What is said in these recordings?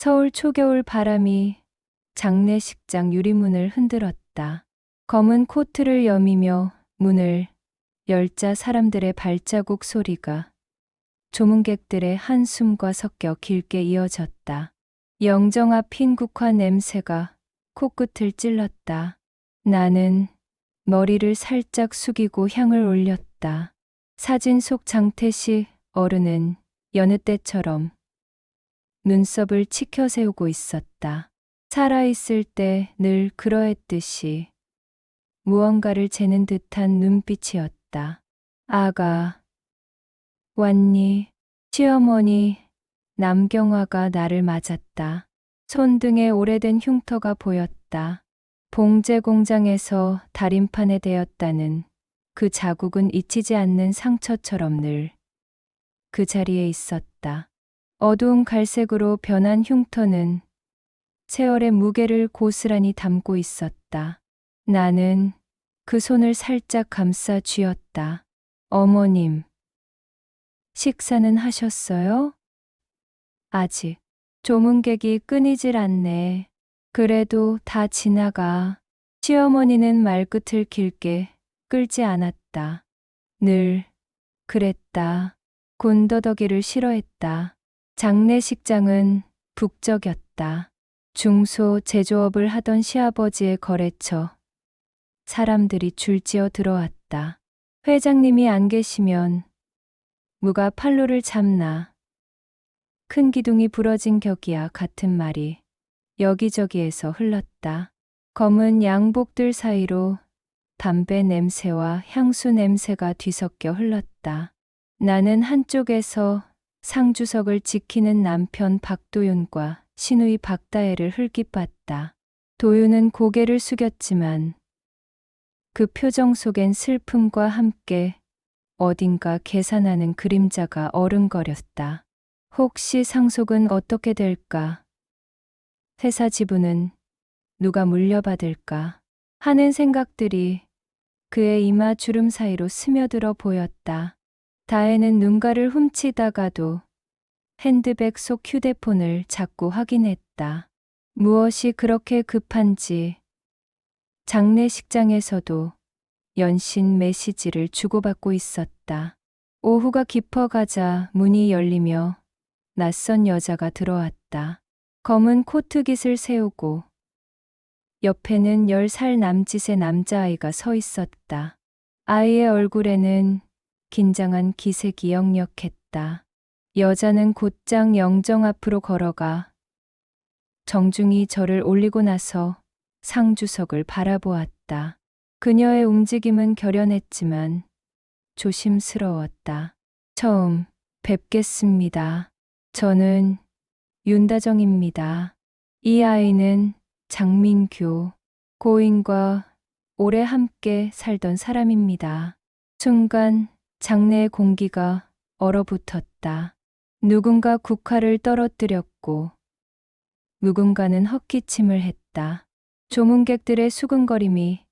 서울 초겨울 바람이 장례식장 유리문을 흔들었다. 검은 코트를 여미며 문을 열자 사람들의 발자국 소리가 조문객들의 한숨과 섞여 길게 이어졌다. 영정 앞 흰 국화 냄새가 코끝을 찔렀다. 나는 머리를 살짝 숙이고 향을 올렸다. 사진 속 장태식 어른은 여느 때처럼 눈썹을 치켜 세우고 있었다. 살아있을 때 늘 그러했듯이 무언가를 재는 듯한 눈빛이었다. 아가, 왔니? 시어머니, 남경화가 나를 맞았다. 손등에 오래된 흉터가 보였다. 봉제 공장에서 다림판에 대었다는 그 자국은 잊히지 않는 상처처럼 늘 그 자리에 있었다. 어두운 갈색으로 변한 흉터는 세월의 무게를 고스란히 담고 있었다. 나는 그 손을 살짝 감싸 쥐었다. 어머님, 식사는 하셨어요? 아직. 조문객이 끊이질 않네. 그래도 다 지나가. 시어머니는 말끝을 길게 끌지 않았다. 늘 그랬다. 군더더기를 싫어했다. 장례식장은 북적였다. 중소 제조업을 하던 시아버지의 거래처. 사람들이 줄지어 들어왔다. 회장님이 안 계시면 무가 팔로를 잡나. 큰 기둥이 부러진 격이야 같은 말이 여기저기에서 흘렀다. 검은 양복들 사이로 담배 냄새와 향수 냄새가 뒤섞여 흘렀다. 나는 한쪽에서 상주석을 지키는 남편 박도윤과 시누이 박다혜를 흘낏 봤다. 도윤은 고개를 숙였지만 그 표정 속엔 슬픔과 함께 어딘가 계산하는 그림자가 어른거렸다. 혹시 상속은 어떻게 될까? 회사 지분은 누가 물려받을까? 하는 생각들이 그의 이마 주름 사이로 스며들어 보였다. 다혜는 눈가를 훔치다가도 핸드백 속 휴대폰을 자꾸 확인했다. 무엇이 그렇게 급한지 장례식장에서도 연신 메시지를 주고받고 있었다. 오후가 깊어가자 문이 열리며 낯선 여자가 들어왔다. 검은 코트깃을 세우고 옆에는 10살 남짓의 남자아이가 서 있었다. 아이의 얼굴에는 긴장한 기색이 역력했다. 여자는 곧장 영정 앞으로 걸어가 정중히 절을 올리고 나서 상주석을 바라보았다. 그녀의 움직임은 결연했지만 조심스러웠다. 처음 뵙겠습니다. 저는 윤다정입니다. 이 아이는 장민규, 고인과 오래 함께 살던 사람입니다. 순간 장내의 공기가 얼어붙었다. 누군가 국화를 떨어뜨렸고 누군가는 헛기침을 했다. 조문객들의 수근거림이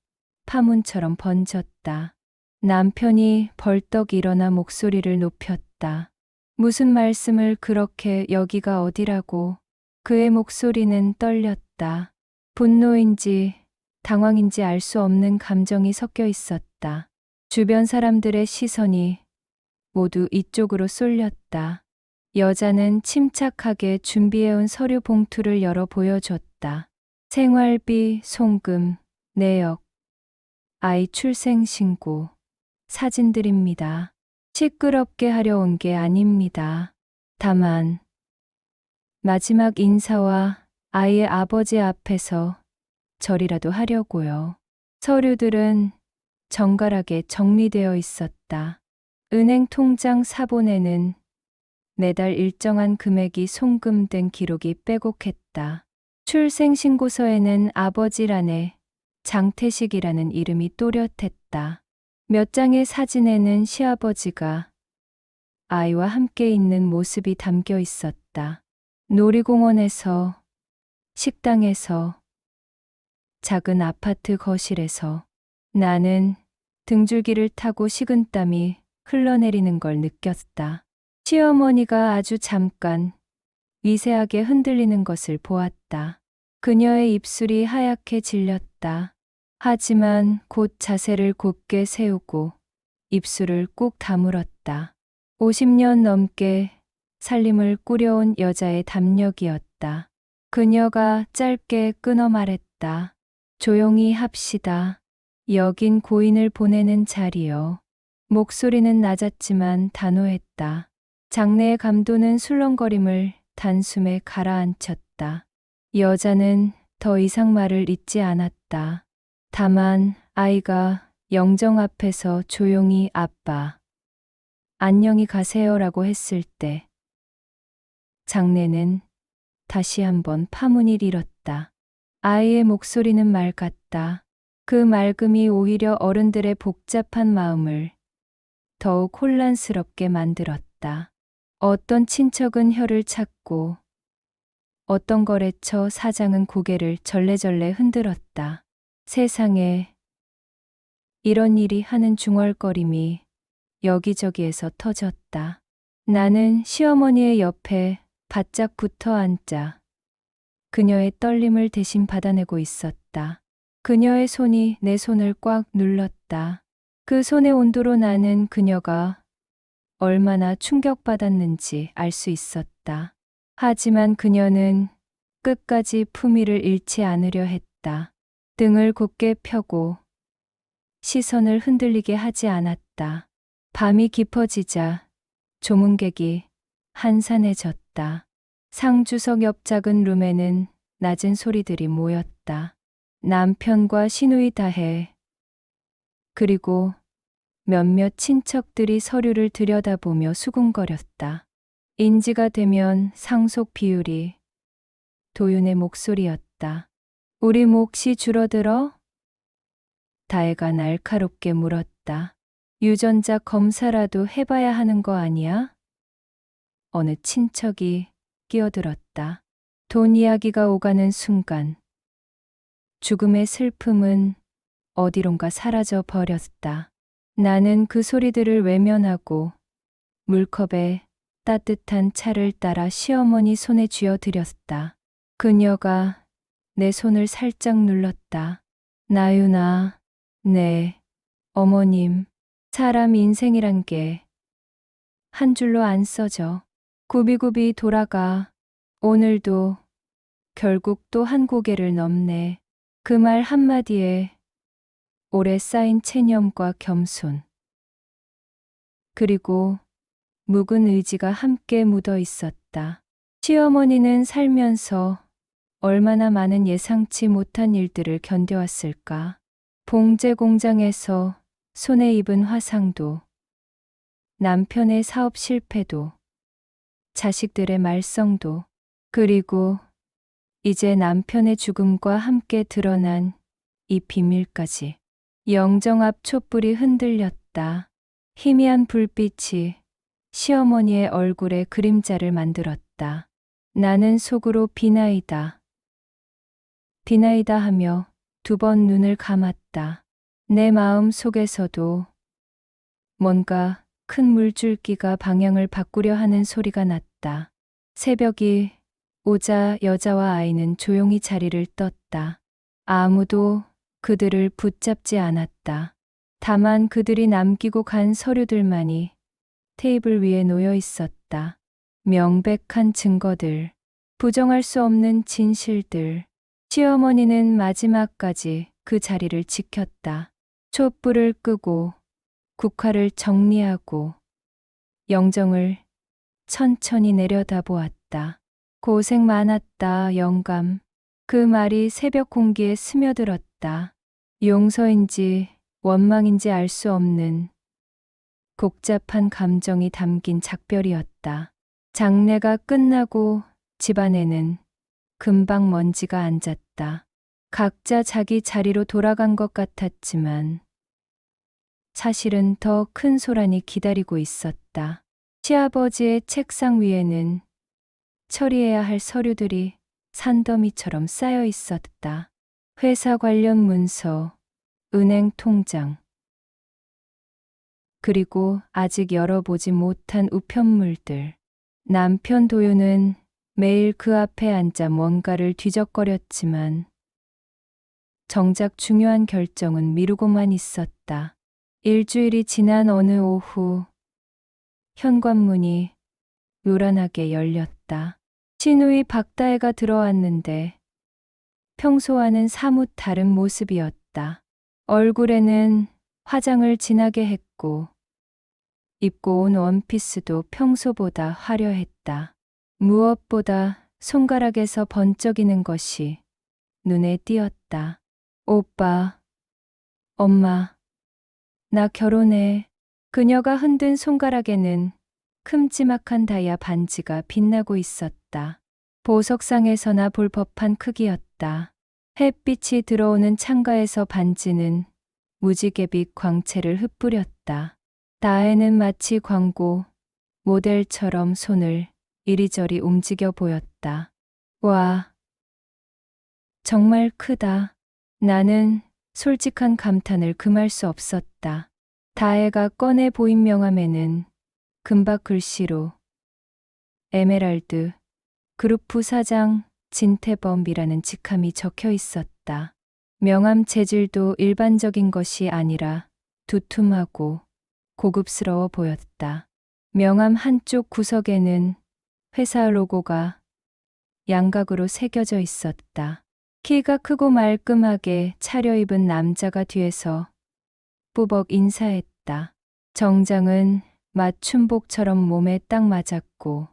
파문처럼 번졌다. 남편이 벌떡 일어나 목소리를 높였다. 무슨 말씀을 그렇게 여기가 어디라고. 그의 목소리는 떨렸다. 분노인지 당황인지 알 수 없는 감정이 섞여 있었다. 주변 사람들의 시선이 모두 이쪽으로 쏠렸다. 여자는 침착하게 준비해온 서류 봉투를 열어 보여줬다. 생활비, 송금, 내역, 아이 출생신고, 사진들입니다. 시끄럽게 하려 온 게 아닙니다. 다만 마지막 인사와 아이의 아버지 앞에서 절이라도 하려고요. 서류들은 정갈하게 정리되어 있었다. 은행 통장 사본에는 매달 일정한 금액이 송금된 기록이 빼곡했다. 출생신고서에는 아버지란에 장태식이라는 이름이 또렷했다. 몇 장의 사진에는 시아버지가 아이와 함께 있는 모습이 담겨 있었다. 놀이공원에서, 식당에서, 작은 아파트 거실에서 나는 등줄기를 타고 식은땀이 흘러내리는 걸 느꼈다. 시어머니가 아주 잠깐 미세하게 흔들리는 것을 보았다. 그녀의 입술이 하얗게 질렸다. 하지만 곧 자세를 곧게 세우고 입술을 꾹 다물었다. 50년 넘게 살림을 꾸려온 여자의 담력이었다. 그녀가 짧게 끊어 말했다. 조용히 합시다. 여긴 고인을 보내는 자리요. 목소리는 낮았지만 단호했다. 장내의 감도는 술렁거림을 단숨에 가라앉혔다. 여자는 더 이상 말을 잇지 않았다. 다만 아이가 영정 앞에서 조용히 아빠, 안녕히 가세요라고 했을 때 장내는 다시 한번 파문이 일었다. 아이의 목소리는 맑았다. 그 맑음이 오히려 어른들의 복잡한 마음을 더욱 혼란스럽게 만들었다. 어떤 친척은 혀를 찾고 어떤 거래처 사장은 고개를 절레절레 흔들었다. 세상에 이런 일이 하는 중얼거림이 여기저기에서 터졌다. 나는 시어머니의 옆에 바짝 붙어 앉자 그녀의 떨림을 대신 받아내고 있었다. 그녀의 손이 내 손을 꽉 눌렀다. 그 손의 온도로 나는 그녀가 얼마나 충격받았는지 알 수 있었다. 하지만 그녀는 끝까지 품위를 잃지 않으려 했다. 등을 곧게 펴고 시선을 흔들리게 하지 않았다. 밤이 깊어지자 조문객이 한산해졌다. 상주석 옆 작은 룸에는 낮은 소리들이 모였다. 남편과 시누이 다해 그리고 몇몇 친척들이 서류를 들여다보며 수군거렸다. 인지가 되면 상속 비율이 도윤의 목소리였다. 우리 몫이 줄어들어? 다혜가 날카롭게 물었다. 유전자 검사라도 해봐야 하는 거 아니야? 어느 친척이 끼어들었다. 돈 이야기가 오가는 순간 죽음의 슬픔은 어디론가 사라져 버렸다. 나는 그 소리들을 외면하고 물컵에 따뜻한 차를 따라 시어머니 손에 쥐어드렸다. 그녀가 내 손을 살짝 눌렀다. 나윤아, 네, 어머님, 사람 인생이란 게 한 줄로 안 써져. 굽이굽이 돌아가. 오늘도 결국 또 한 고개를 넘네. 그 말 한마디에 오래 쌓인 체념과 겸손, 그리고 묵은 의지가 함께 묻어 있었다. 시어머니는 살면서 얼마나 많은 예상치 못한 일들을 견뎌왔을까. 봉제 공장에서 손에 입은 화상도, 남편의 사업 실패도, 자식들의 말썽도, 그리고 이제 남편의 죽음과 함께 드러난 이 비밀까지. 영정 앞 촛불이 흔들렸다. 희미한 불빛이 시어머니의 얼굴에 그림자를 만들었다. 나는 속으로 비나이다. 비나이다 하며 두 번 눈을 감았다. 내 마음 속에서도 뭔가 큰 물줄기가 방향을 바꾸려 하는 소리가 났다. 새벽이 오자 여자와 아이는 조용히 자리를 떴다. 아무도 그들을 붙잡지 않았다. 다만 그들이 남기고 간 서류들만이 테이블 위에 놓여 있었다. 명백한 증거들, 부정할 수 없는 진실들. 시어머니는 마지막까지 그 자리를 지켰다. 촛불을 끄고 국화를 정리하고 영정을 천천히 내려다보았다. 고생 많았다, 영감. 그 말이 새벽 공기에 스며들었다. 용서인지 원망인지 알 수 없는 복잡한 감정이 담긴 작별이었다. 장례가 끝나고 집안에는 금방 먼지가 앉았다. 각자 자기 자리로 돌아간 것 같았지만 사실은 더 큰 소란이 기다리고 있었다. 시아버지의 책상 위에는 처리해야 할 서류들이 산더미처럼 쌓여 있었다. 회사 관련 문서, 은행 통장, 그리고 아직 열어보지 못한 우편물들. 남편 도윤은 매일 그 앞에 앉아 뭔가를 뒤적거렸지만 정작 중요한 결정은 미루고만 있었다. 일주일이 지난 어느 오후 현관문이 요란하게 열렸다. 신우이 박다혜가 들어왔는데 평소와는 사뭇 다른 모습이었다. 얼굴에는 화장을 진하게 했고 입고 온 원피스도 평소보다 화려했다. 무엇보다 손가락에서 번쩍이는 것이 눈에 띄었다. 오빠, 엄마, 나 결혼해. 그녀가 흔든 손가락에는 큼지막한 다이아 반지가 빛나고 있었다. 보석상에서나 볼 법한 크기였다. 햇빛이 들어오는 창가에서 반지는 무지개빛 광채를 흩뿌렸다. 다혜는 마치 광고 모델처럼 손을 이리저리 움직여 보였다. 와, 정말 크다. 나는 솔직한 감탄을 금할 수 없었다. 다혜가 꺼내 보인 명함에는 금박 글씨로 에메랄드 그룹 부사장 진태범이라는 직함이 적혀 있었다. 명함 재질도 일반적인 것이 아니라 두툼하고 고급스러워 보였다. 명함 한쪽 구석에는 회사 로고가 양각으로 새겨져 있었다. 키가 크고 말끔하게 차려입은 남자가 뒤에서 뿌벅 인사했다. 정장은 맞춤복처럼 몸에 딱 맞았고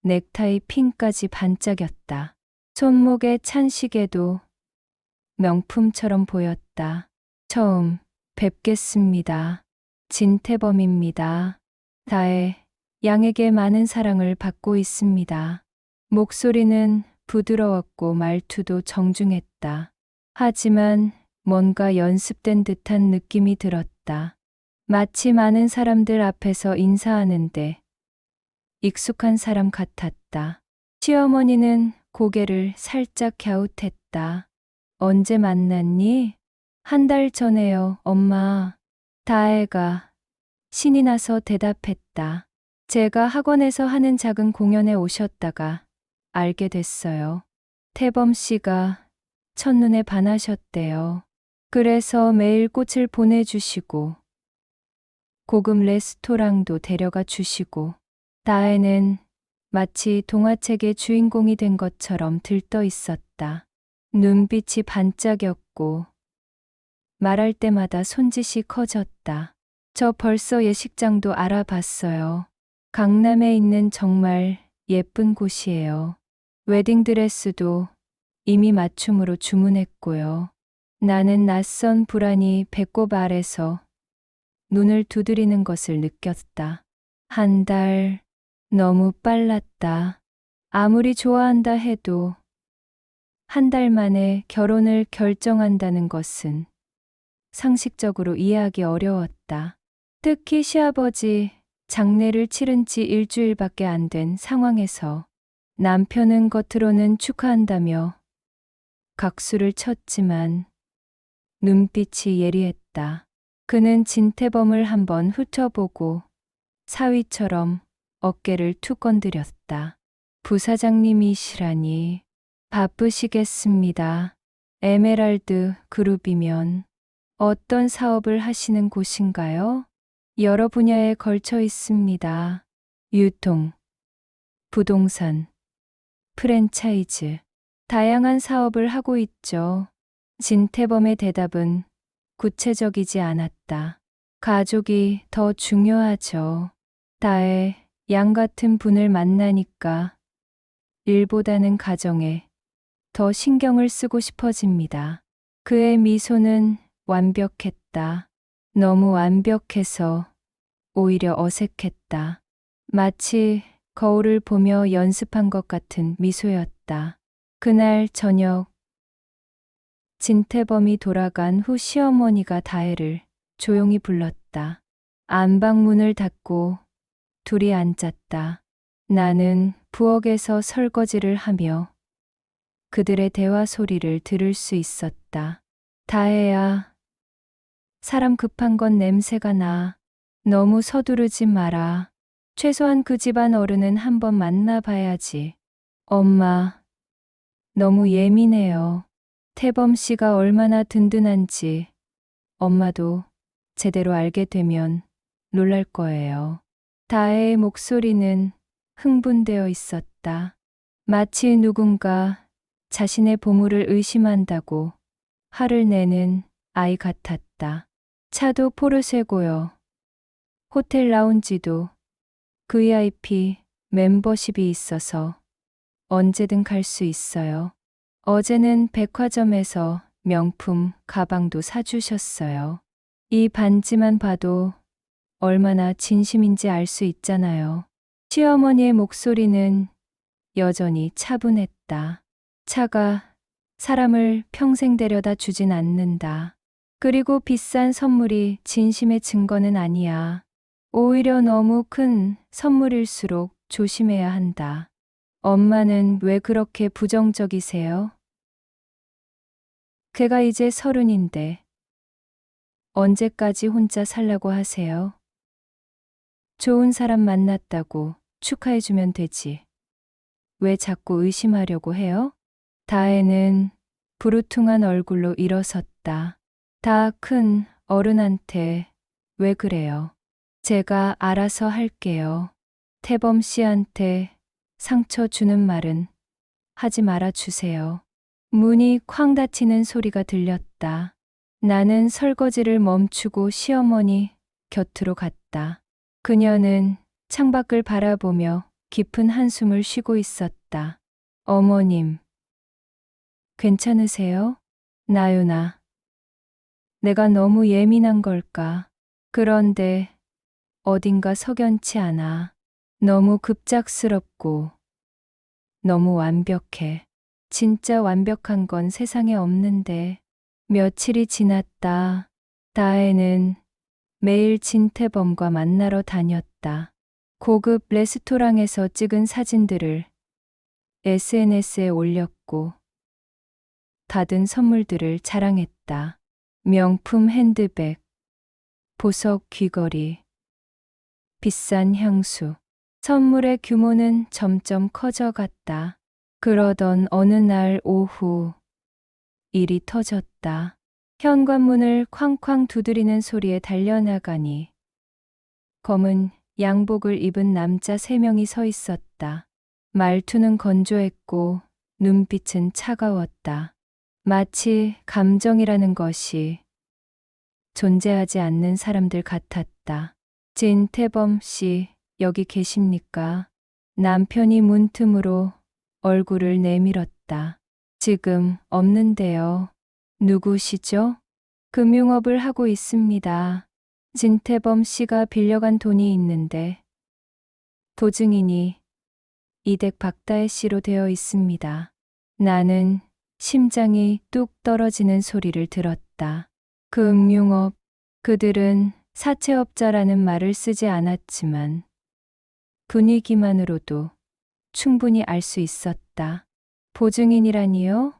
넥타이 핀까지 반짝였다. 손목에 찬 시계도 명품처럼 보였다. 처음 뵙겠습니다. 진태범입니다. 다혜 양에게 많은 사랑을 받고 있습니다. 목소리는 부드러웠고 말투도 정중했다. 하지만 뭔가 연습된 듯한 느낌이 들었다. 마치 많은 사람들 앞에서 인사하는데 익숙한 사람 같았다. 시어머니는 고개를 살짝 갸웃했다. 언제 만났니? 한 달 전에요, 엄마. 다혜가 신이 나서 대답했다. 제가 학원에서 하는 작은 공연에 오셨다가 알게 됐어요. 태범 씨가 첫눈에 반하셨대요. 그래서 매일 꽃을 보내주시고 고급 레스토랑도 데려가 주시고 다혜는 마치 동화책의 주인공이 된 것처럼 들떠 있었다. 눈빛이 반짝였고 말할 때마다 손짓이 커졌다. 저 벌써 예식장도 알아봤어요. 강남에 있는 정말 예쁜 곳이에요. 웨딩드레스도 이미 맞춤으로 주문했고요. 나는 낯선 불안이 배꼽 아래서 눈을 두드리는 것을 느꼈다. 한 달, 너무 빨랐다. 아무리 좋아한다 해도 한 달 만에 결혼을 결정한다는 것은 상식적으로 이해하기 어려웠다. 특히 시아버지 장례를 치른 지 일주일밖에 안 된 상황에서 남편은 겉으로는 축하한다며 각수를 쳤지만 눈빛이 예리했다. 그는 진태범을 한번 훑어보고 사위처럼 어깨를 툭 건드렸다. 부사장님이시라니 바쁘시겠습니다. 에메랄드 그룹이면 어떤 사업을 하시는 곳인가요? 여러 분야에 걸쳐 있습니다. 유통, 부동산, 프랜차이즈, 다양한 사업을 하고 있죠. 진태범의 대답은 구체적이지 않았다. 가족이 더 중요하죠. 다혜 양 같은 분을 만나니까 일보다는 가정에 더 신경을 쓰고 싶어집니다. 그의 미소는 완벽했다. 너무 완벽해서 오히려 어색했다. 마치 거울을 보며 연습한 것 같은 미소였다. 그날 저녁 진태범이 돌아간 후 시어머니가 다혜를 조용히 불렀다. 안방문을 닫고 둘이 앉았다. 나는 부엌에서 설거지를 하며 그들의 대화 소리를 들을 수 있었다. 다혜야, 사람 급한 건 냄새가 나. 너무 서두르지 마라. 최소한 그 집안 어른은 한번 만나봐야지. 엄마, 너무 예민해요. 태범 씨가 얼마나 든든한지 엄마도 제대로 알게 되면 놀랄 거예요. 다혜의 목소리는 흥분되어 있었다. 마치 누군가 자신의 보물을 의심한다고 화를 내는 아이 같았다. 차도 포르쉐고요. 호텔 라운지도 VIP 멤버십이 있어서 언제든 갈 수 있어요. 어제는 백화점에서 명품 가방도 사주셨어요. 이 반지만 봐도 얼마나 진심인지 알 수 있잖아요. 시어머니의 목소리는 여전히 차분했다. 차가 사람을 평생 데려다 주진 않는다. 그리고 비싼 선물이 진심의 증거는 아니야. 오히려 너무 큰 선물일수록 조심해야 한다. 엄마는 왜 그렇게 부정적이세요? 걔가 이제 30인데 언제까지 혼자 살라고 하세요? 좋은 사람 만났다고 축하해주면 되지. 왜 자꾸 의심하려고 해요? 다혜는 부르퉁한 얼굴로 일어섰다. 다 큰 어른한테 왜 그래요? 제가 알아서 할게요. 태범 씨한테 상처 주는 말은 하지 말아 주세요. 문이 쾅 닫히는 소리가 들렸다. 나는 설거지를 멈추고 시어머니 곁으로 갔다. 그녀는 창밖을 바라보며 깊은 한숨을 쉬고 있었다. 어머님, 괜찮으세요? 나윤아, 내가 너무 예민한 걸까? 그런데 어딘가 석연치 않아. 너무 급작스럽고 너무 완벽해. 진짜 완벽한 건 세상에 없는데. 며칠이 지났다. 다혜는 매일 진태범과 만나러 다녔다. 고급 레스토랑에서 찍은 사진들을 SNS에 올렸고 받은 선물들을 자랑했다. 명품 핸드백, 보석 귀걸이, 비싼 향수. 선물의 규모는 점점 커져갔다. 그러던 어느 날 오후 일이 터졌다. 현관문을 쾅쾅 두드리는 소리에 달려나가니 검은 양복을 입은 남자 3명이 서 있었다. 말투는 건조했고 눈빛은 차가웠다. 마치 감정이라는 것이 존재하지 않는 사람들 같았다. 진태범 씨, 여기 계십니까? 남편이 문틈으로 얼굴을 내밀었다. 지금 없는데요. 누구시죠? 금융업을 하고 있습니다. 진태범 씨가 빌려간 돈이 있는데 보증인이 이댁 박다혜 씨로 되어 있습니다. 나는 심장이 뚝 떨어지는 소리를 들었다. 금융업, 그들은 사채업자라는 말을 쓰지 않았지만 분위기만으로도 충분히 알 수 있었다. 보증인이라니요?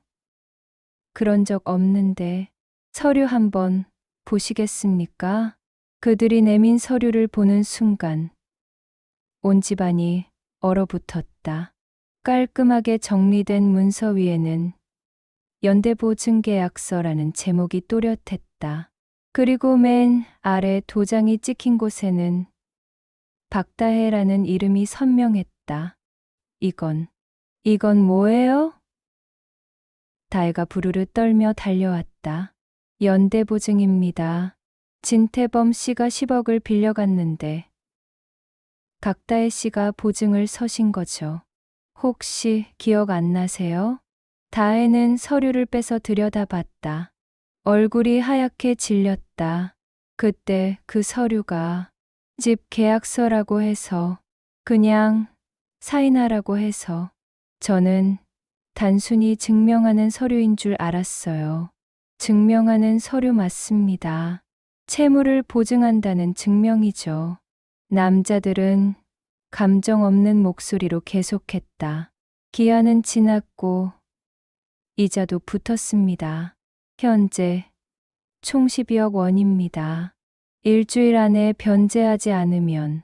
그런 적 없는데 서류 한번 보시겠습니까? 그들이 내민 서류를 보는 순간 온 집안이 얼어붙었다. 깔끔하게 정리된 문서 위에는 연대보증계약서라는 제목이 또렷했다. 그리고 맨 아래 도장이 찍힌 곳에는 박다혜라는 이름이 선명했다. 이건 뭐예요? 다혜가 부르르 떨며 달려왔다. 연대보증입니다. 진태범 씨가 10억을 빌려갔는데 박다혜 씨가 보증을 서신 거죠. 혹시 기억 안 나세요? 다혜는 서류를 빼서 들여다봤다. 얼굴이 하얗게 질렸다. 그때 그 서류가 집 계약서라고 해서 그냥 사인하라고 해서 저는 단순히 증명하는 서류인 줄 알았어요. 증명하는 서류 맞습니다. 채무를 보증한다는 증명이죠. 남자들은 감정 없는 목소리로 계속했다. 기한은 지났고 이자도 붙었습니다. 현재 총 12억 원입니다. 일주일 안에 변제하지 않으면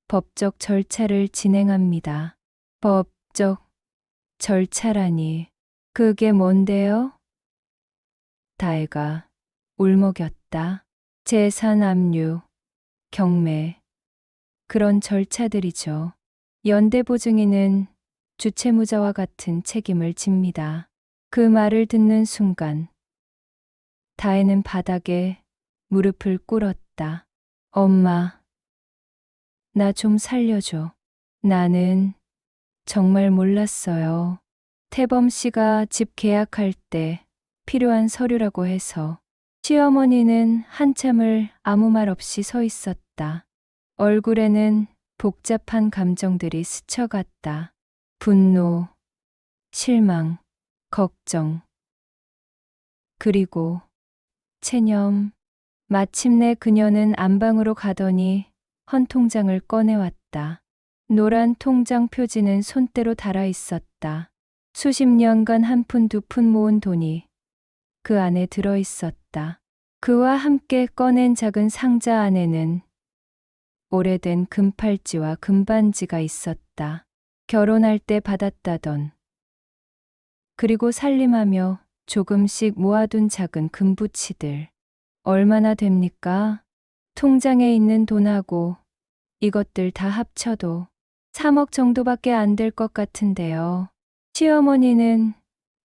법적 절차를 진행합니다. 법적 절차라니. 그게 뭔데요? 다혜가 울먹였다. 재산 압류, 경매, 그런 절차들이죠. 연대보증인은 주채무자와 같은 책임을 집니다. 그 말을 듣는 순간 다혜는 바닥에 무릎을 꿇었다. 엄마, 나 좀 살려줘. 나는 정말 몰랐어요. 태범 씨가 집 계약할 때 필요한 서류라고 해서. 시어머니는 한참을 아무 말 없이 서 있었다. 얼굴에는 복잡한 감정들이 스쳐갔다. 분노, 실망, 걱정, 그리고 체념. 마침내 그녀는 안방으로 가더니 헌 통장을 꺼내왔다. 노란 통장 표지는 손때로 달아 있었다. 수십 년간 한 푼 두 푼 모은 돈이 그 안에 들어 있었다. 그와 함께 꺼낸 작은 상자 안에는 오래된 금팔찌와 금반지가 있었다. 결혼할 때 받았다던. 그리고 살림하며 조금씩 모아둔 작은 금부치들. 얼마나 됩니까? 통장에 있는 돈하고 이것들 다 합쳐도 3억 정도밖에 안 될 것 같은데요. 시어머니는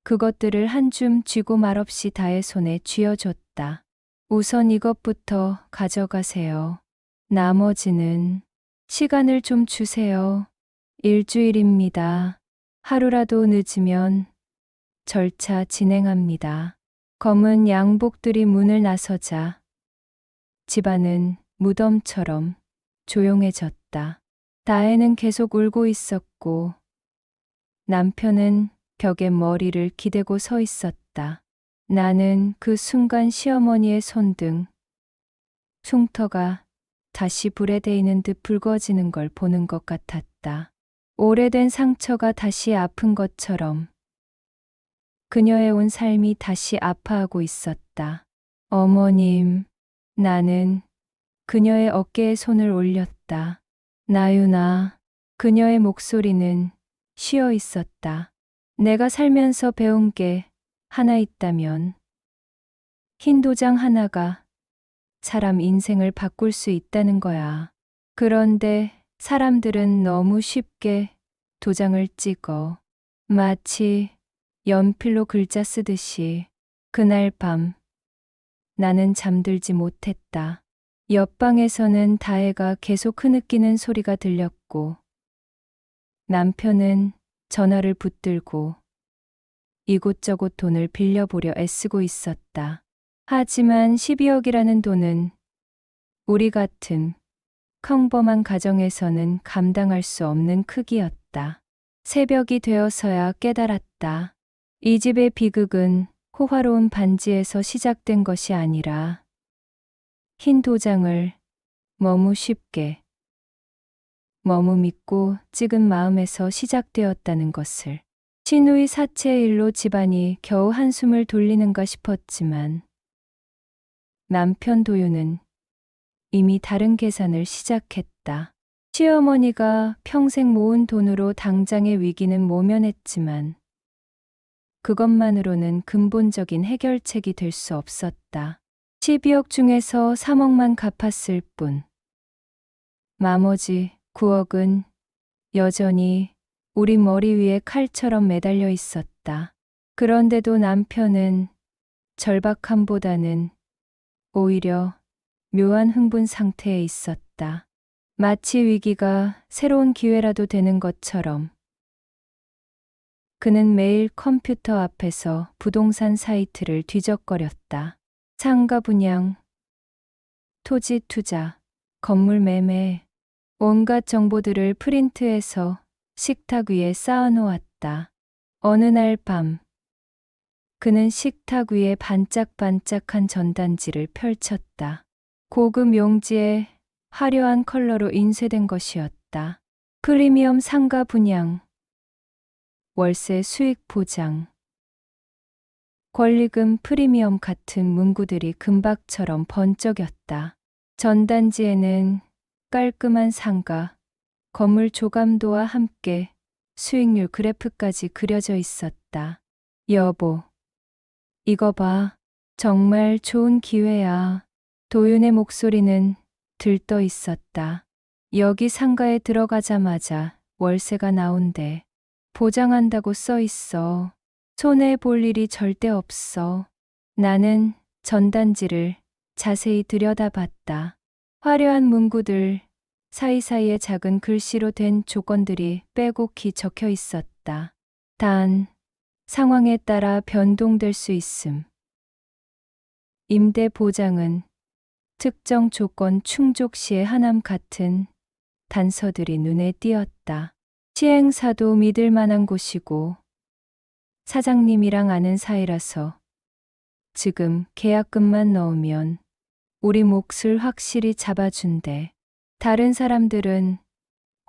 그것들을 한 줌 쥐고 말없이 다의 손에 쥐어줬다. 우선 이것부터 가져가세요. 나머지는 시간을 좀 주세요. 일주일입니다. 하루라도 늦으면 절차 진행합니다. 검은 양복들이 문을 나서자 집안은 무덤처럼 조용해졌다. 다혜는 계속 울고 있었고 남편은 벽에 머리를 기대고 서 있었다. 나는 그 순간 시어머니의 손등, 흉터가 다시 불에 데이는 듯 붉어지는 걸 보는 것 같았다. 오래된 상처가 다시 아픈 것처럼 그녀의 온 삶이 다시 아파하고 있었다. 어머님, 나는 그녀의 어깨에 손을 올렸다. 나윤아, 그녀의 목소리는 쉬어 있었다. 내가 살면서 배운 게 하나 있다면 흰 도장 하나가 사람 인생을 바꿀 수 있다는 거야. 그런데 사람들은 너무 쉽게 도장을 찍어. 마치 연필로 글자 쓰듯이. 그날 밤 나는 잠들지 못했다. 옆방에서는 다혜가 계속 흐느끼는 소리가 들렸고 남편은 전화를 붙들고 이곳저곳 돈을 빌려보려 애쓰고 있었다. 하지만 12억이라는 돈은 우리 같은 평범한 가정에서는 감당할 수 없는 크기였다. 새벽이 되어서야 깨달았다. 이 집의 비극은 호화로운 반지에서 시작된 것이 아니라 흰 도장을 너무 쉽게, 너무 믿고 찍은 마음에서 시작되었다는 것을. 신우의 사체의 일로 집안이 겨우 한숨을 돌리는가 싶었지만 남편 도윤은 이미 다른 계산을 시작했다. 시어머니가 평생 모은 돈으로 당장의 위기는 모면했지만 그것만으로는 근본적인 해결책이 될 수 없었다. 12억 중에서 3억만 갚았을 뿐. 나머지 9억은 여전히 우리 머리 위에 칼처럼 매달려 있었다. 그런데도 남편은 절박함보다는 오히려 묘한 흥분 상태에 있었다. 마치 위기가 새로운 기회라도 되는 것처럼. 그는 매일 컴퓨터 앞에서 부동산 사이트를 뒤적거렸다. 상가 분양, 토지 투자, 건물 매매, 온갖 정보들을 프린트해서 식탁 위에 쌓아놓았다. 어느 날 밤, 그는 식탁 위에 반짝반짝한 전단지를 펼쳤다. 고급 용지에 화려한 컬러로 인쇄된 것이었다. 프리미엄 상가 분양, 월세 수익 보장, 권리금 프리미엄 같은 문구들이 금박처럼 번쩍였다. 전단지에는 깔끔한 상가, 건물 조감도와 함께 수익률 그래프까지 그려져 있었다. 여보, 이거 봐. 정말 좋은 기회야. 도윤의 목소리는 들떠 있었다. 여기 상가에 들어가자마자 월세가 나온대. 보장한다고 써 있어. 손해 볼 일이 절대 없어. 나는 전단지를 자세히 들여다봤다. 화려한 문구들, 사이사이에 작은 글씨로 된 조건들이 빼곡히 적혀 있었다. 단, 상황에 따라 변동될 수 있음. 임대 보장은 특정 조건 충족 시에 하남 같은 단서들이 눈에 띄었다. 시행사도 믿을 만한 곳이고 사장님이랑 아는 사이라서 지금 계약금만 넣으면 우리 몫을 확실히 잡아준대. 다른 사람들은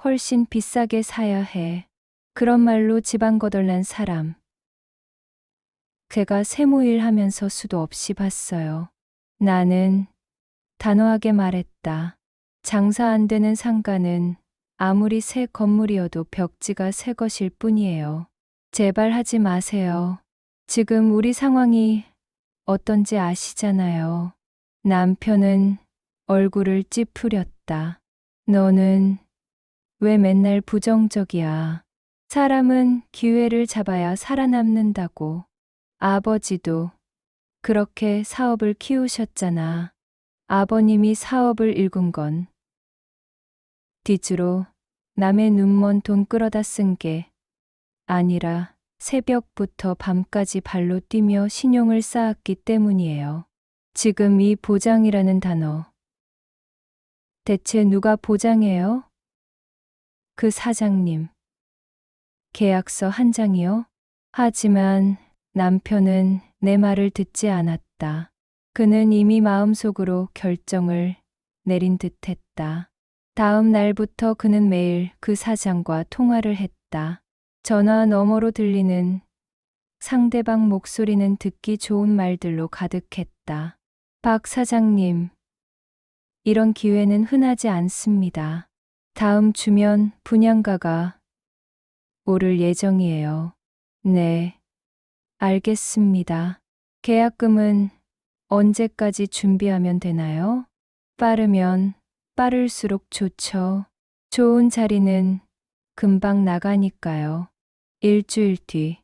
훨씬 비싸게 사야 해. 그런 말로 집안 거덜난 사람. 걔가 세무일 하면서 수도 없이 봤어요. 나는 단호하게 말했다. 장사 안 되는 상가는 아무리 새 건물이어도 벽지가 새 것일 뿐이에요. 제발 하지 마세요. 지금 우리 상황이 어떤지 아시잖아요. 남편은 얼굴을 찌푸렸다. 너는 왜 맨날 부정적이야? 사람은 기회를 잡아야 살아남는다고. 아버지도 그렇게 사업을 키우셨잖아. 아버님이 사업을 일군 건 뒷주로 남의 눈먼 돈 끌어다 쓴 게 아니라 새벽부터 밤까지 발로 뛰며 신용을 쌓았기 때문이에요. 지금 이 보장이라는 단어. 대체 누가 보장해요? 그 사장님. 계약서 한 장이요? 하지만 남편은 내 말을 듣지 않았다. 그는 이미 마음속으로 결정을 내린 듯 했다. 다음 날부터 그는 매일 그 사장과 통화를 했다. 전화 너머로 들리는 상대방 목소리는 듣기 좋은 말들로 가득했다. 박 사장님, 이런 기회는 흔하지 않습니다. 다음 주면 분양가가 오를 예정이에요. 네, 알겠습니다. 계약금은 언제까지 준비하면 되나요? 빠르면 빠를수록 좋죠. 좋은 자리는 금방 나가니까요. 일주일 뒤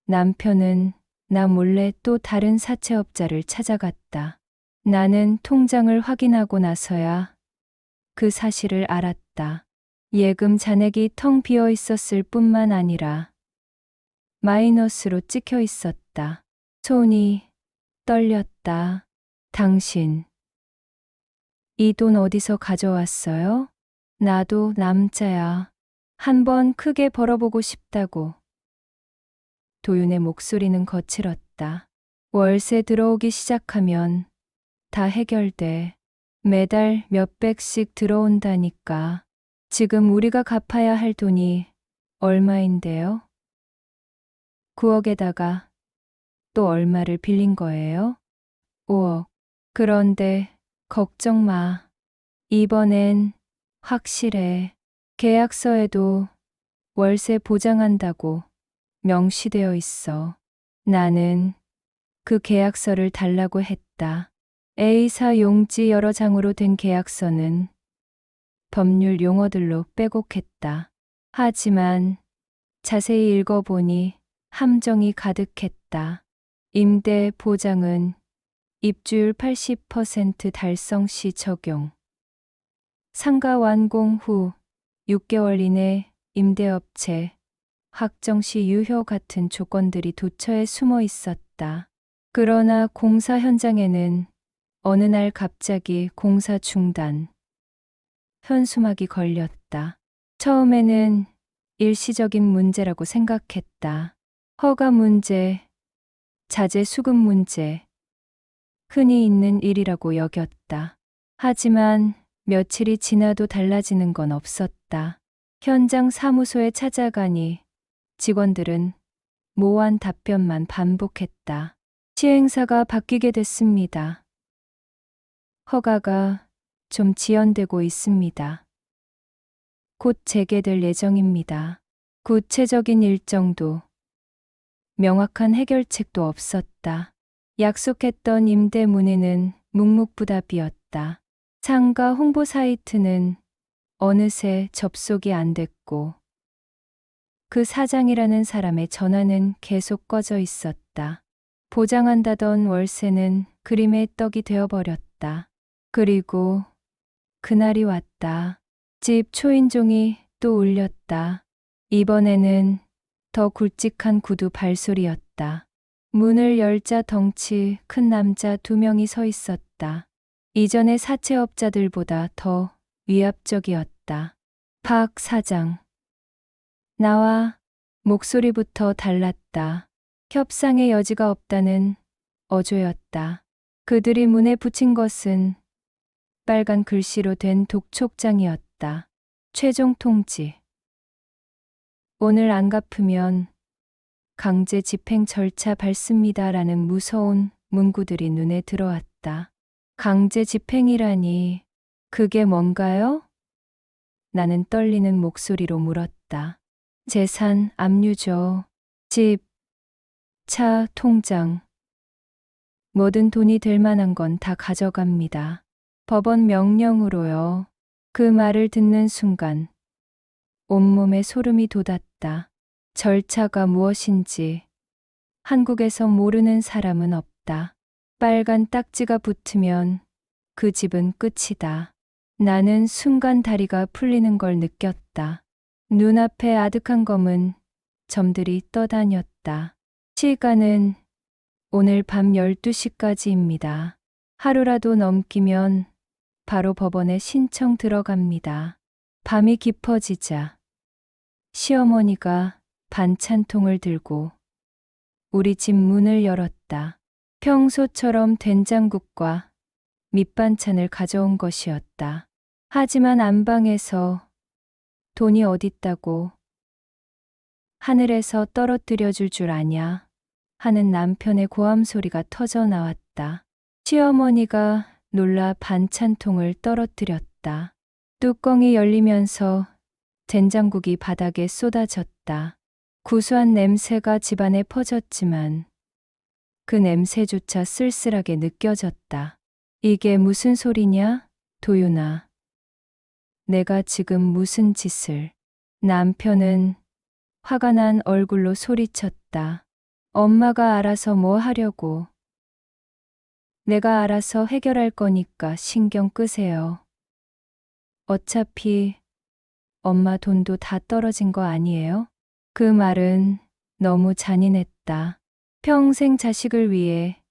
남편은 나 몰래 또 다른 사채업자를 찾아갔다. 나는 통장을 확인하고 나서야 그 사실을 알았다. 예금 잔액이 텅 비어 있었을 뿐만 아니라 마이너스로 찍혀 있었다. 손이 떨렸다. 당신, 이 돈 어디서 가져왔어요? 나도 남자야. 한번 크게 벌어보고 싶다고. 도윤의 목소리는 거칠었다. 월세 들어오기 시작하면 다 해결돼. 매달 몇백씩 들어온다니까. 지금 우리가 갚아야 할 돈이 얼마인데요? 9억에다가 또 얼마를 빌린 거예요? 5억. 그런데 걱정 마. 이번엔 확실해. 계약서에도 월세 보장한다고 명시되어 있어. 나는 그 계약서를 달라고 했다. A사 용지 여러 장으로 된 계약서는 법률 용어들로 빼곡했다. 하지만 자세히 읽어보니 함정이 가득했다. 임대 보장은 입주율 80% 달성 시 적용. 상가 완공 후 6개월 이내 임대업체 확정 시 유효 같은 조건들이 도처에 숨어 있었다. 그러나 공사 현장에는 어느 날 갑자기 공사 중단, 현수막이 걸렸다. 처음에는 일시적인 문제라고 생각했다. 허가 문제, 자재 수급 문제, 흔히 있는 일이라고 여겼다. 하지만 며칠이 지나도 달라지는 건 없었다. 현장 사무소에 찾아가니 직원들은 모호한 답변만 반복했다. 시행사가 바뀌게 됐습니다. 허가가 좀 지연되고 있습니다. 곧 재개될 예정입니다. 구체적인 일정도 명확한 해결책도 없었다. 약속했던 임대 문의는 묵묵부답이었다. 상가 홍보 사이트는 어느새 접속이 안 됐고 그 사장이라는 사람의 전화는 계속 꺼져 있었다. 보장한다던 월세는 그림의 떡이 되어버렸다. 그리고 그날이 왔다. 집 초인종이 또 울렸다. 이번에는 더 굵직한 구두 발소리였다. 문을 열자 덩치 큰 남자 2명이 서 있었다. 이전의 사채업자들보다 더 위압적이었다. 박 사장. 나와. 목소리부터 달랐다. 협상의 여지가 없다는 어조였다. 그들이 문에 붙인 것은 빨간 글씨로 된 독촉장이었다. 최종 통지. 오늘 안 갚으면 강제 집행 절차 밟습니다라는 무서운 문구들이 눈에 들어왔다. 강제 집행이라니 그게 뭔가요? 나는 떨리는 목소리로 물었다. 재산 압류죠. 집, 차, 통장. 뭐든 돈이 될 만한 건 다 가져갑니다. 법원 명령으로요. 그 말을 듣는 순간 온몸에 소름이 돋았다. 절차가 무엇인지 한국에서 모르는 사람은 없다. 빨간 딱지가 붙으면 그 집은 끝이다. 나는 순간 다리가 풀리는 걸 느꼈다. 눈앞에 아득한 검은 점들이 떠다녔다. 시간은 오늘 밤 12시까지입니다. 하루라도 넘기면 바로 법원에 신청 들어갑니다. 밤이 깊어지자 시어머니가 반찬통을 들고 우리 집 문을 열었다. 평소처럼 된장국과 밑반찬을 가져온 것이었다. 하지만 안방에서 돈이 어딨다고 하늘에서 떨어뜨려 줄 아냐 하는 남편의 고함 소리가 터져 나왔다. 시어머니가 놀라 반찬통을 떨어뜨렸다. 뚜껑이 열리면서 된장국이 바닥에 쏟아졌다. 구수한 냄새가 집안에 퍼졌지만 그 냄새조차 쓸쓸하게 느껴졌다. 이게 무슨 소리냐, 도윤아. 내가 지금 무슨 짓을. 남편은 화가 난 얼굴로 소리쳤다. 엄마가 알아서 뭐 하려고. 내가 알아서 해결할 거니까 신경 끄세요. 어차피 엄마 돈도 다 떨어진 거 아니에요? 그 말은 너무 잔인했다. 평생 자식을 위해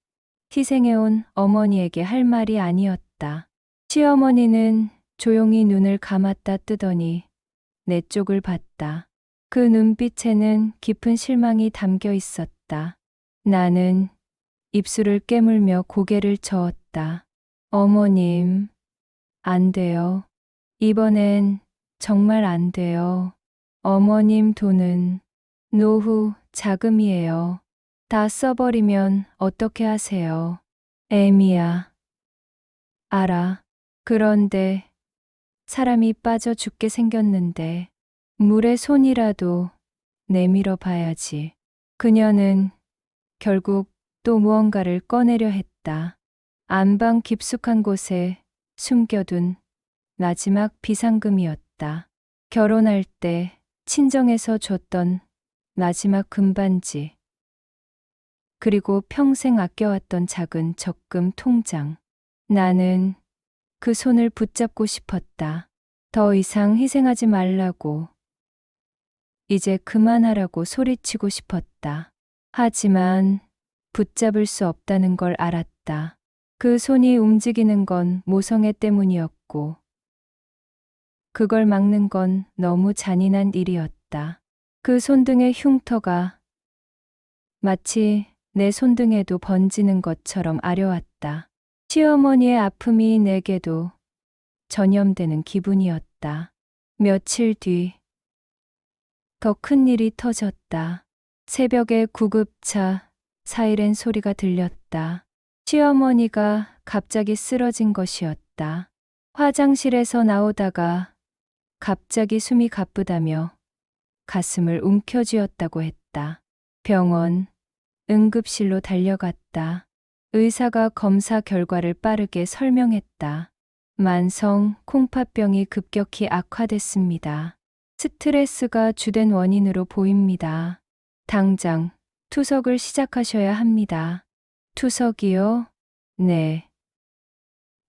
희생해온 어머니에게 할 말이 아니었다. 시어머니는 조용히 눈을 감았다 뜨더니 내 쪽을 봤다. 그 눈빛에는 깊은 실망이 담겨 있었다. 나는 입술을 깨물며 고개를 저었다. 어머님, 안 돼요. 이번엔 정말 안 돼요. 어머님 돈은 노후 자금이에요. 다 써버리면 어떻게 하세요? 애미야. 알아. 그런데 사람이 빠져 죽게 생겼는데 물에 손이라도 내밀어 봐야지. 그녀는 결국 또 무언가를 꺼내려 했다. 안방 깊숙한 곳에 숨겨둔 마지막 비상금이었다. 결혼할 때 친정에서 줬던 마지막 금반지. 그리고 평생 아껴왔던 작은 적금 통장. 나는 그 손을 붙잡고 싶었다. 더 이상 희생하지 말라고. 이제 그만하라고 소리치고 싶었다. 하지만 붙잡을 수 없다는 걸 알았다. 그 손이 움직이는 건 모성애 때문이었고 그걸 막는 건 너무 잔인한 일이었다. 그 손등의 흉터가 마치 내 손등에도 번지는 것처럼 아려왔다. 시어머니의 아픔이 내게도 전염되는 기분이었다. 며칠 뒤 더 큰 일이 터졌다. 새벽에 구급차 사이렌 소리가 들렸다. 시어머니가 갑자기 쓰러진 것이었다. 화장실에서 나오다가 갑자기 숨이 가쁘다며 가슴을 움켜쥐었다고 했다. 병원, 응급실로 달려갔다. 의사가 검사 결과를 빠르게 설명했다. 만성 콩팥병이 급격히 악화됐습니다. 스트레스가 주된 원인으로 보입니다. 당장 투석을 시작하셔야 합니다. 투석이요? 네.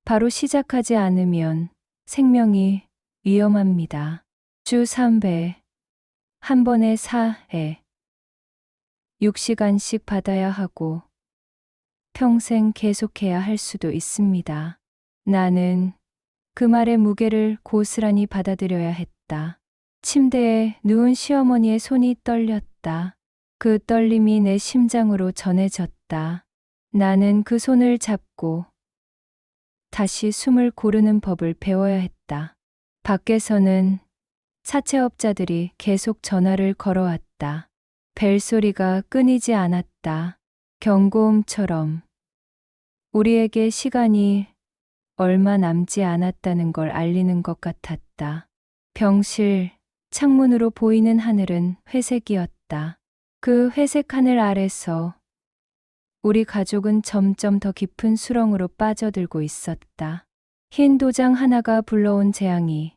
바로 시작하지 않으면 생명이 위험합니다. 주 3회, 한 번에 4회, 6시간씩 받아야 하고 평생 계속해야 할 수도 있습니다. 나는 그 말의 무게를 고스란히 받아들여야 했다. 침대에 누운 시어머니의 손이 떨렸다. 그 떨림이 내 심장으로 전해졌다. 나는 그 손을 잡고 다시 숨을 고르는 법을 배워야 했다. 밖에서는 사채업자들이 계속 전화를 걸어왔다. 벨소리가 끊이지 않았다. 경고음처럼 우리에게 시간이 얼마 남지 않았다는 걸 알리는 것 같았다. 병실 창문으로 보이는 하늘은 회색이었다. 그 회색 하늘 아래서 우리 가족은 점점 더 깊은 수렁으로 빠져들고 있었다. 흰 도장 하나가 불러온 재앙이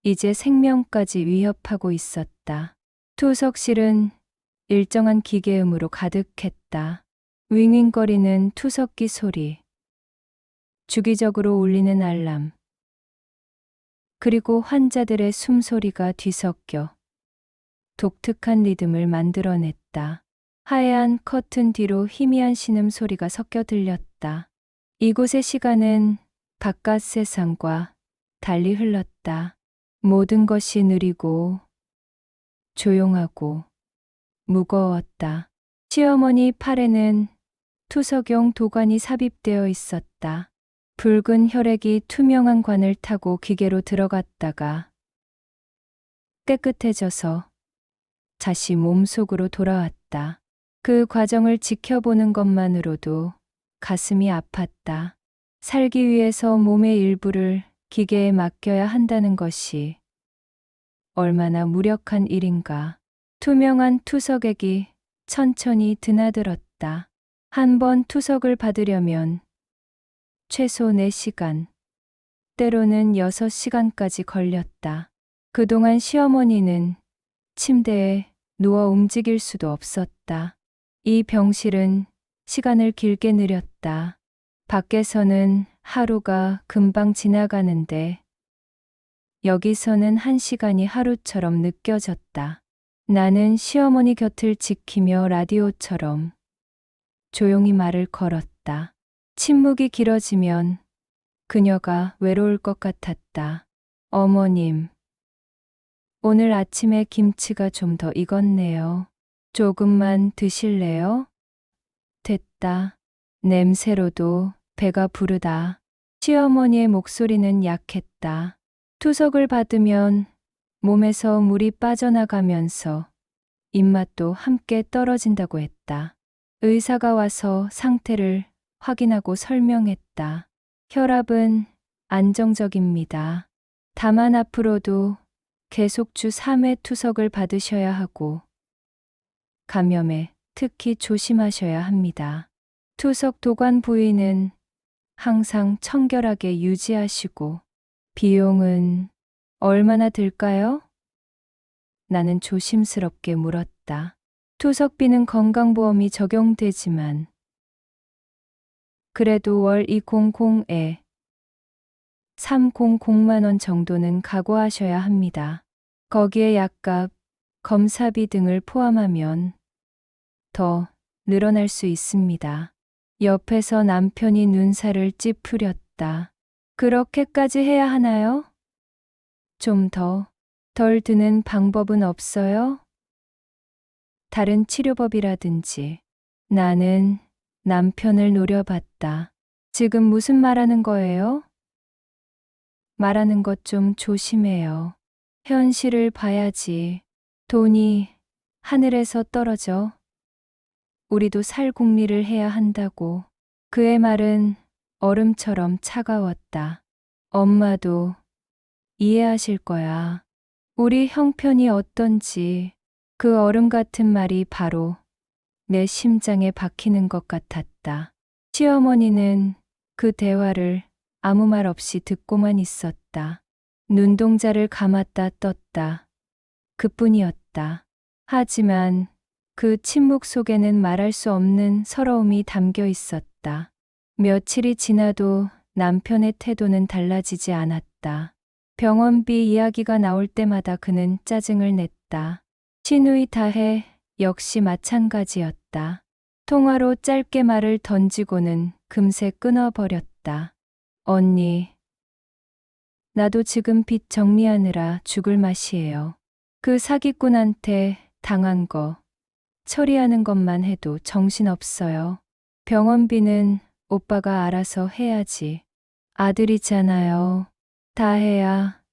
이제 생명까지 위협하고 있었다. 투석실은 일정한 기계음으로 가득했다. 윙윙거리는 투석기 소리, 주기적으로 울리는 알람, 그리고 환자들의 숨소리가 뒤섞여 독특한 리듬을 만들어냈다. 하얀 커튼 뒤로 희미한 신음소리가 섞여 들렸다. 이곳의 시간은 바깥 세상과 달리 흘렀다. 모든 것이 느리고 조용하고 무거웠다. 시어머니 팔에는 투석용 도관이 삽입되어 있었다. 붉은 혈액이 투명한 관을 타고 기계로 들어갔다가 깨끗해져서 다시 몸속으로 돌아왔다. 그 과정을 지켜보는 것만으로도 가슴이 아팠다. 살기 위해서 몸의 일부를 기계에 맡겨야 한다는 것이 얼마나 무력한 일인가. 투명한 투석액이 천천히 드나들었다. 한 번 투석을 받으려면 최소 4시간, 때로는 6시간까지 걸렸다. 그동안 시어머니는 침대에 누워 움직일 수도 없었다. 이 병실은 시간을 길게 느렸다. 밖에서는 하루가 금방 지나가는데 여기서는 1시간이 하루처럼 느껴졌다. 나는 시어머니 곁을 지키며 라디오처럼 조용히 말을 걸었다. 침묵이 길어지면 그녀가 외로울 것 같았다. 어머님, 오늘 아침에 김치가 좀 더 익었네요. 조금만 드실래요? 됐다. 냄새로도 배가 부르다. 시어머니의 목소리는 약했다. 투석을 받으면 몸에서 물이 빠져나가면서 입맛도 함께 떨어진다고 했다. 의사가 와서 상태를 확인하고 설명했다. 혈압은 안정적입니다. 다만 앞으로도 계속 주 3회 투석을 받으셔야 하고 감염에 특히 조심하셔야 합니다. 투석 도관 부위는 항상 청결하게 유지하시고 비용은 얼마나 들까요? 나는 조심스럽게 물었다. 투석비는 건강보험이 적용되지만 그래도 월 200에 300만 원 정도는 각오하셔야 합니다. 거기에 약값, 검사비 등을 포함하면 더 늘어날 수 있습니다. 옆에서 남편이 눈살을 찌푸렸다. 그렇게까지 해야 하나요? 좀 덜 드는 방법은 없어요? 다른 치료법이라든지. 나는 남편을 노려봤다. 지금 무슨 말하는 거예요? 말하는 것 좀 조심해요. 현실을 봐야지. 돈이 하늘에서 떨어져. 우리도 살궁리를 해야 한다고. 그의 말은 얼음처럼 차가웠다. 엄마도 이해하실 거야. 우리 형편이 어떤지 그 얼음 같은 말이 바로 내 심장에 박히는 것 같았다. 시어머니는 그 대화를 아무 말 없이 듣고만 있었다. 눈동자를 감았다 떴다. 그뿐이었다. 하지만 그 침묵 속에는 말할 수 없는 서러움이 담겨 있었다. 며칠이 지나도 남편의 태도는 달라지지 않았다. 병원비 이야기가 나올 때마다 그는 짜증을 냈다. 시누이 다해 역시 마찬가지였다. 통화로 짧게 말을 던지고는 금세 끊어버렸다. 언니, 나도 지금 빚 정리하느라 죽을 맛이에요. 그 사기꾼한테 당한 거 처리하는 것만 해도 정신없어요. 병원비는 오빠가 알아서 해야지. 아들이잖아요. 다 해야.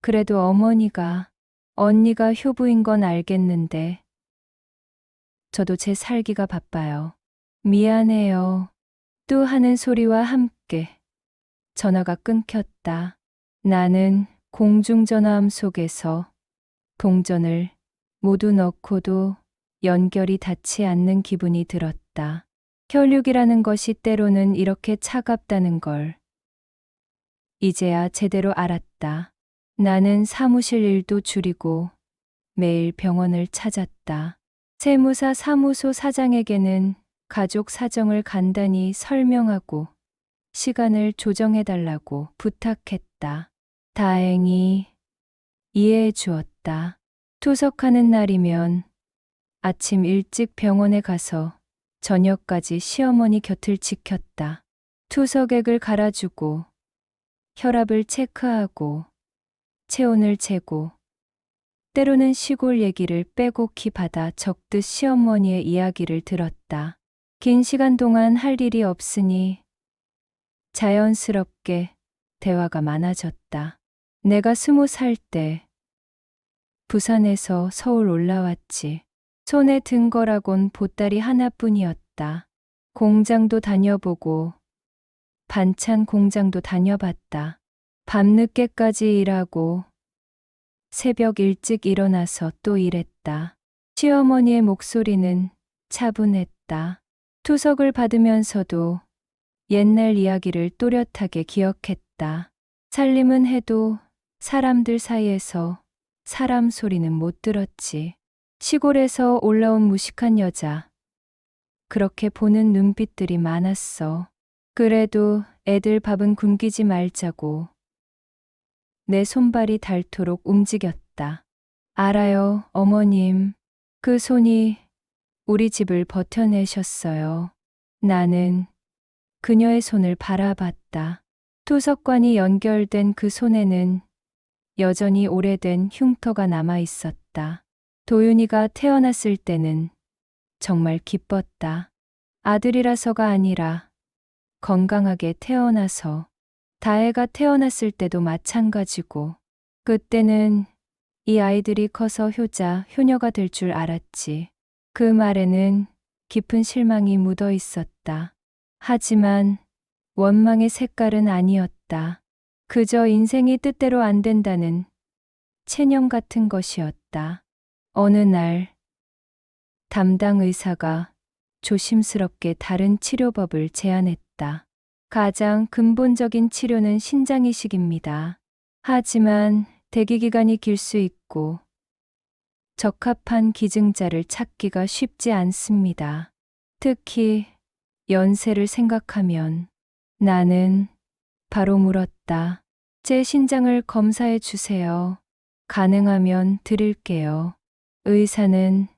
그래도 어머니가, 언니가 효부인 건 알겠는데 저도 제 살기가 바빠요. 미안해요. 또 하는 소리와 함께 전화가 끊겼다. 나는 공중전화함 속에서 동전을 모두 넣고도 연결이 닿지 않는 기분이 들었다. 혈육이라는 것이 때로는 이렇게 차갑다는 걸 이제야 제대로 알았다. 나는 사무실 일도 줄이고 매일 병원을 찾았다. 세무사 사무소 사장에게는 가족 사정을 간단히 설명하고 시간을 조정해달라고 부탁했다. 다행히 이해해 주었다. 투석하는 날이면 아침 일찍 병원에 가서 저녁까지 시어머니 곁을 지켰다. 투석액을 갈아주고 혈압을 체크하고 체온을 재고 때로는 시골 얘기를 빼곡히 받아 적듯 시어머니의 이야기를 들었다. 긴 시간 동안 할 일이 없으니 자연스럽게 대화가 많아졌다. 내가 20살 때 부산에서 서울 올라왔지. 손에 든 거라곤 보따리 하나뿐이었다. 공장도 다녀보고 반찬 공장도 다녀봤다. 밤늦게까지 일하고 새벽 일찍 일어나서 또 일했다. 시어머니의 목소리는 차분했다. 투석을 받으면서도 옛날 이야기를 또렷하게 기억했다. 살림은 해도 사람들 사이에서 사람 소리는 못 들었지. 시골에서 올라온 무식한 여자. 그렇게 보는 눈빛들이 많았어. 그래도 애들 밥은 굶기지 말자고. 내 손발이 닳도록 움직였다. 알아요, 어머님. 그 손이 우리 집을 버텨내셨어요. 나는 그녀의 손을 바라봤다. 투석관이 연결된 그 손에는 여전히 오래된 흉터가 남아 있었다. 도윤이가 태어났을 때는 정말 기뻤다. 아들이라서가 아니라 건강하게 태어나서. 다혜가 태어났을 때도 마찬가지고. 그때는 이 아이들이 커서 효자, 효녀가 될 줄 알았지. 그 말에는 깊은 실망이 묻어 있었다. 하지만 원망의 색깔은 아니었다. 그저 인생이 뜻대로 안 된다는 체념 같은 것이었다. 어느 날 담당 의사가 조심스럽게 다른 치료법을 제안했다. 가장 근본적인 치료는 신장이식입니다. 하지만 대기 기간이 길 수 있고 적합한 기증자를 찾기가 쉽지 않습니다. 특히 연세를 생각하면. 나는 바로 물었다. 제 신장을 검사해 주세요. 가능하면 드릴게요. 의사는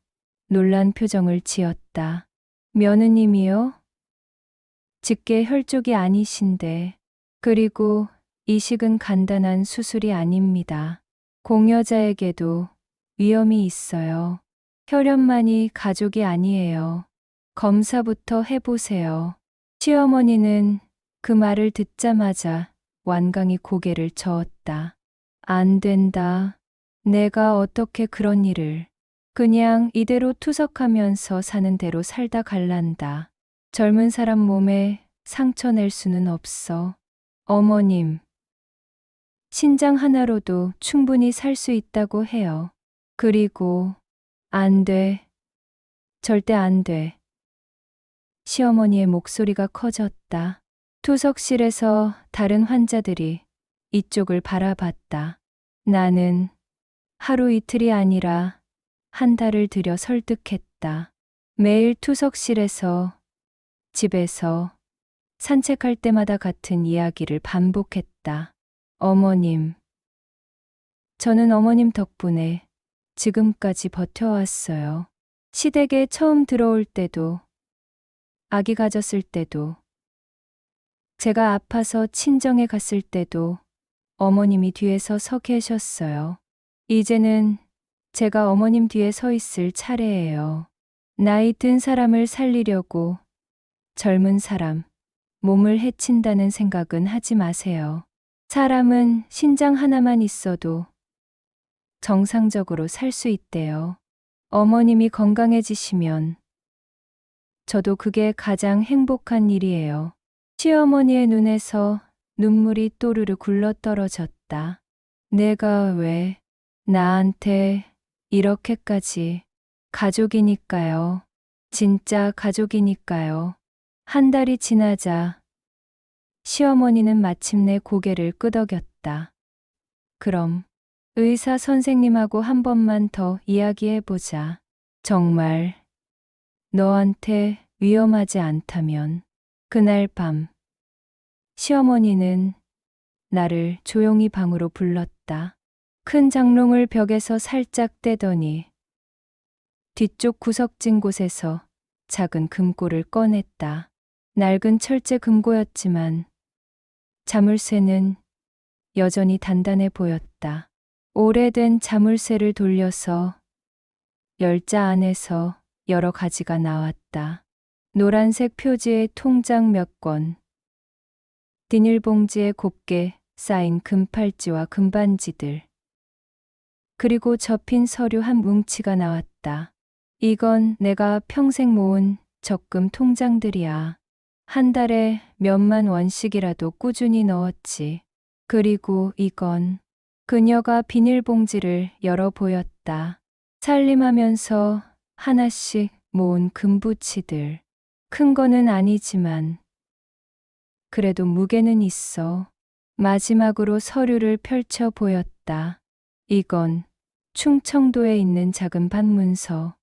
놀란 표정을 지었다. 며느님이요? 직계 혈족이 아니신데. 그리고 이식은 간단한 수술이 아닙니다. 공여자에게도 위험이 있어요. 혈연만이 가족이 아니에요. 검사부터 해보세요. 시어머니는 그 말을 듣자마자 완강히 고개를 저었다. 안 된다. 내가 어떻게 그런 일을. 그냥 이대로 투석하면서 사는 대로 살다 갈란다. 젊은 사람 몸에 상처 낼 수는 없어. 어머님. 신장 하나로도 충분히 살 수 있다고 해요. 그리고 안 돼. 절대 안 돼. 시어머니의 목소리가 커졌다. 투석실에서 다른 환자들이 이쪽을 바라봤다. 나는 하루 이틀이 아니라 한 달을 들여 설득했다. 매일 투석실에서, 집에서, 산책할 때마다 같은 이야기를 반복했다. 어머님. 저는 어머님 덕분에 지금까지 버텨왔어요. 시댁에 처음 들어올 때도, 아기 가졌을 때도, 제가 아파서 친정에 갔을 때도 어머님이 뒤에서 서 계셨어요. 이제는 제가 어머님 뒤에 서 있을 차례예요. 나이 든 사람을 살리려고 젊은 사람, 몸을 해친다는 생각은 하지 마세요. 사람은 신장 하나만 있어도 정상적으로 살 수 있대요. 어머님이 건강해지시면 저도 그게 가장 행복한 일이에요. 시어머니의 눈에서 눈물이 또르르 굴러떨어졌다. 내가 왜 나한테 이렇게까지 가족이니까요. 진짜 가족이니까요. 한 달이 지나자 시어머니는 마침내 고개를 끄덕였다. 그럼 의사 선생님하고 한 번만 더 이야기해보자. 정말 너한테 위험하지 않다면. 그날 밤 시어머니는 나를 조용히 방으로 불렀다. 큰 장롱을 벽에서 살짝 떼더니 뒤쪽 구석진 곳에서 작은 금고를 꺼냈다. 낡은 철제 금고였지만 자물쇠는 여전히 단단해 보였다. 오래된 자물쇠를 돌려서 열자 안에서 여러 가지가 나왔다. 노란색 표지의 통장 몇 권, 비닐봉지에 곱게 쌓인 금팔찌와 금반지들, 그리고 접힌 서류 한 뭉치가 나왔다. 이건 내가 평생 모은 적금 통장들이야. 한 달에 몇만 원씩이라도 꾸준히 넣었지. 그리고 이건 그녀가 비닐봉지를 열어 보였다. 살림하면서 하나씩 모은 금부치들. 큰 거는 아니지만 그래도 무게는 있어. 마지막으로 서류를 펼쳐 보였다. 이건 충청도에 있는 작은 반문서.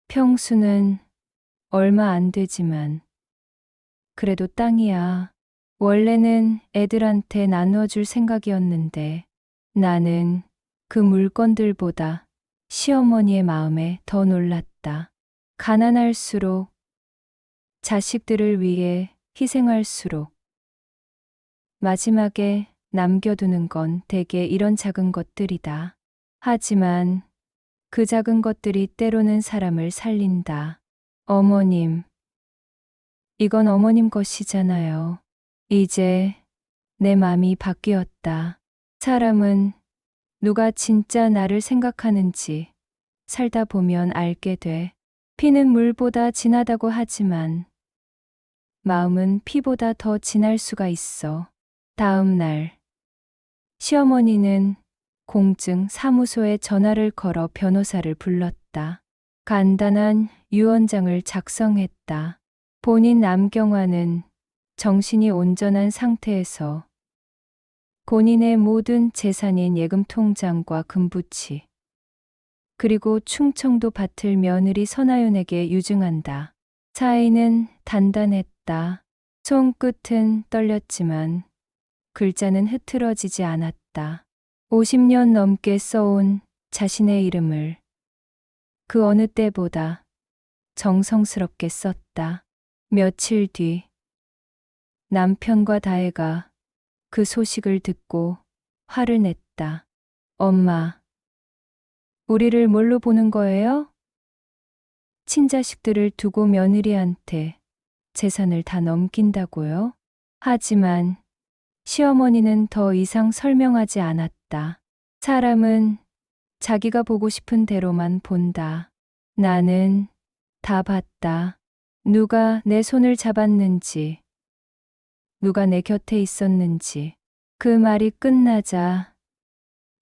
평수는 얼마 안 되지만 그래도 땅이야. 원래는 애들한테 나눠줄 생각이었는데 나는 그 물건들보다 시어머니의 마음에 더 놀랐다. 가난할수록 자식들을 위해 희생할수록 마지막에 남겨두는 건 대개 이런 작은 것들이다. 하지만 그 작은 것들이 때로는 사람을 살린다. 어머님, 이건 어머님 것이잖아요. 이제 내 맘이 바뀌었다. 사람은 누가 진짜 나를 생각하는지 살다 보면 알게 돼. 피는 물보다 진하다고 하지만 마음은 피보다 더 진할 수가 있어. 다음 날 시어머니는 공증 사무소에 전화를 걸어 변호사를 불렀다. 간단한 유언장을 작성했다. 본인 남경화는 정신이 온전한 상태에서 본인의 모든 재산인 예금 통장과 금부치, 그리고 충청도 밭을 며느리 선아윤에게 유증한다. 사인은 단단했다. 손끝은 떨렸지만 글자는 흐트러지지 않았다. 50년 넘게 써온 자신의 이름을 그 어느 때보다 정성스럽게 썼다. 며칠 뒤 남편과 다혜가 그 소식을 듣고 화를 냈다. 엄마, 우리를 뭘로 보는 거예요? 친자식들을 두고 며느리한테 재산을 다 넘긴다고요? 하지만 시어머니는 더 이상 설명하지 않았다. 사람은 자기가 보고 싶은 대로만 본다. 나는 다 봤다. 누가 내 손을 잡았는지, 누가 내 곁에 있었는지. 그 말이 끝나자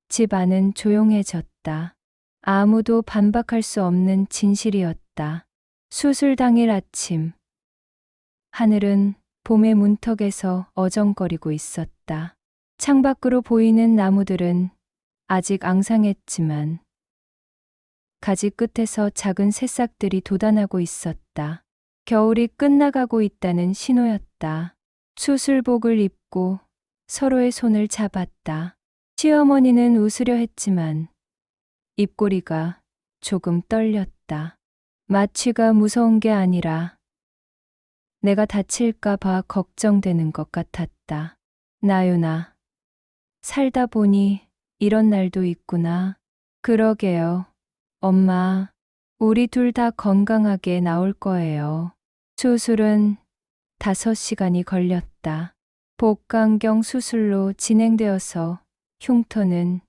집 안은 조용해졌다. 아무도 반박할 수 없는 진실이었다. 수술 당일 아침. 하늘은 봄의 문턱에서 어정거리고 있었다. 창밖으로 보이는 나무들은 아직 앙상했지만 가지 끝에서 작은 새싹들이 돋아나고 있었다. 겨울이 끝나가고 있다는 신호였다. 수술복을 입고 서로의 손을 잡았다. 시어머니는 웃으려 했지만 입꼬리가 조금 떨렸다. 마취가 무서운 게 아니라 내가 다칠까 봐 걱정되는 것 같았다. 나윤아, 살다 보니 이런 날도 있구나. 그러게요. 엄마, 우리 둘 다 건강하게 나올 거예요. 수술은 5시간이 걸렸다. 복강경 수술로 진행되어서 흉터는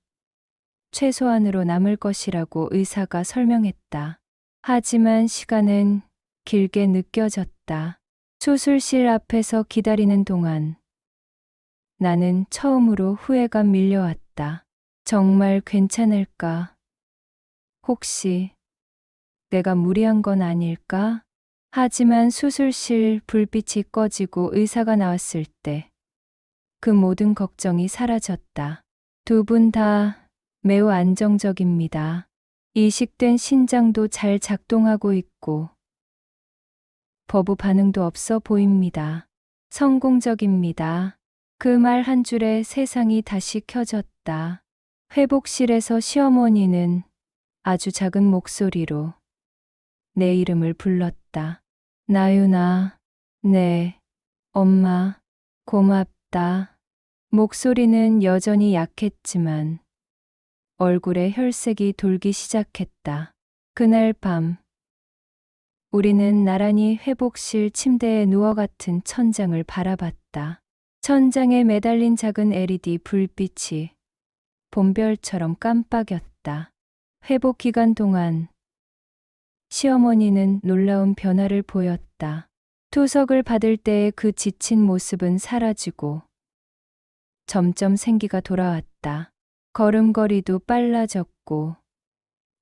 최소한으로 남을 것이라고 의사가 설명했다. 하지만 시간은 길게 느껴졌다. 수술실 앞에서 기다리는 동안 나는 처음으로 후회가 밀려왔다. 정말 괜찮을까? 혹시 내가 무리한 건 아닐까? 하지만 수술실 불빛이 꺼지고 의사가 나왔을 때 그 모든 걱정이 사라졌다. 두 분 다 매우 안정적입니다. 이식된 신장도 잘 작동하고 있고 버브 반응도 없어 보입니다. 성공적입니다. 그 말 한 줄에 세상이 다시 켜졌다. 회복실에서 시어머니는 아주 작은 목소리로 내 이름을 불렀다. 나윤아, 네, 엄마, 고맙다. 목소리는 여전히 약했지만 얼굴에 혈색이 돌기 시작했다. 그날 밤, 우리는 나란히 회복실 침대에 누워 같은 천장을 바라봤다. 천장에 매달린 작은 LED 불빛이 봄별처럼 깜빡였다. 회복 기간 동안 시어머니는 놀라운 변화를 보였다. 투석을 받을 때의 그 지친 모습은 사라지고 점점 생기가 돌아왔다. 걸음걸이도 빨라졌고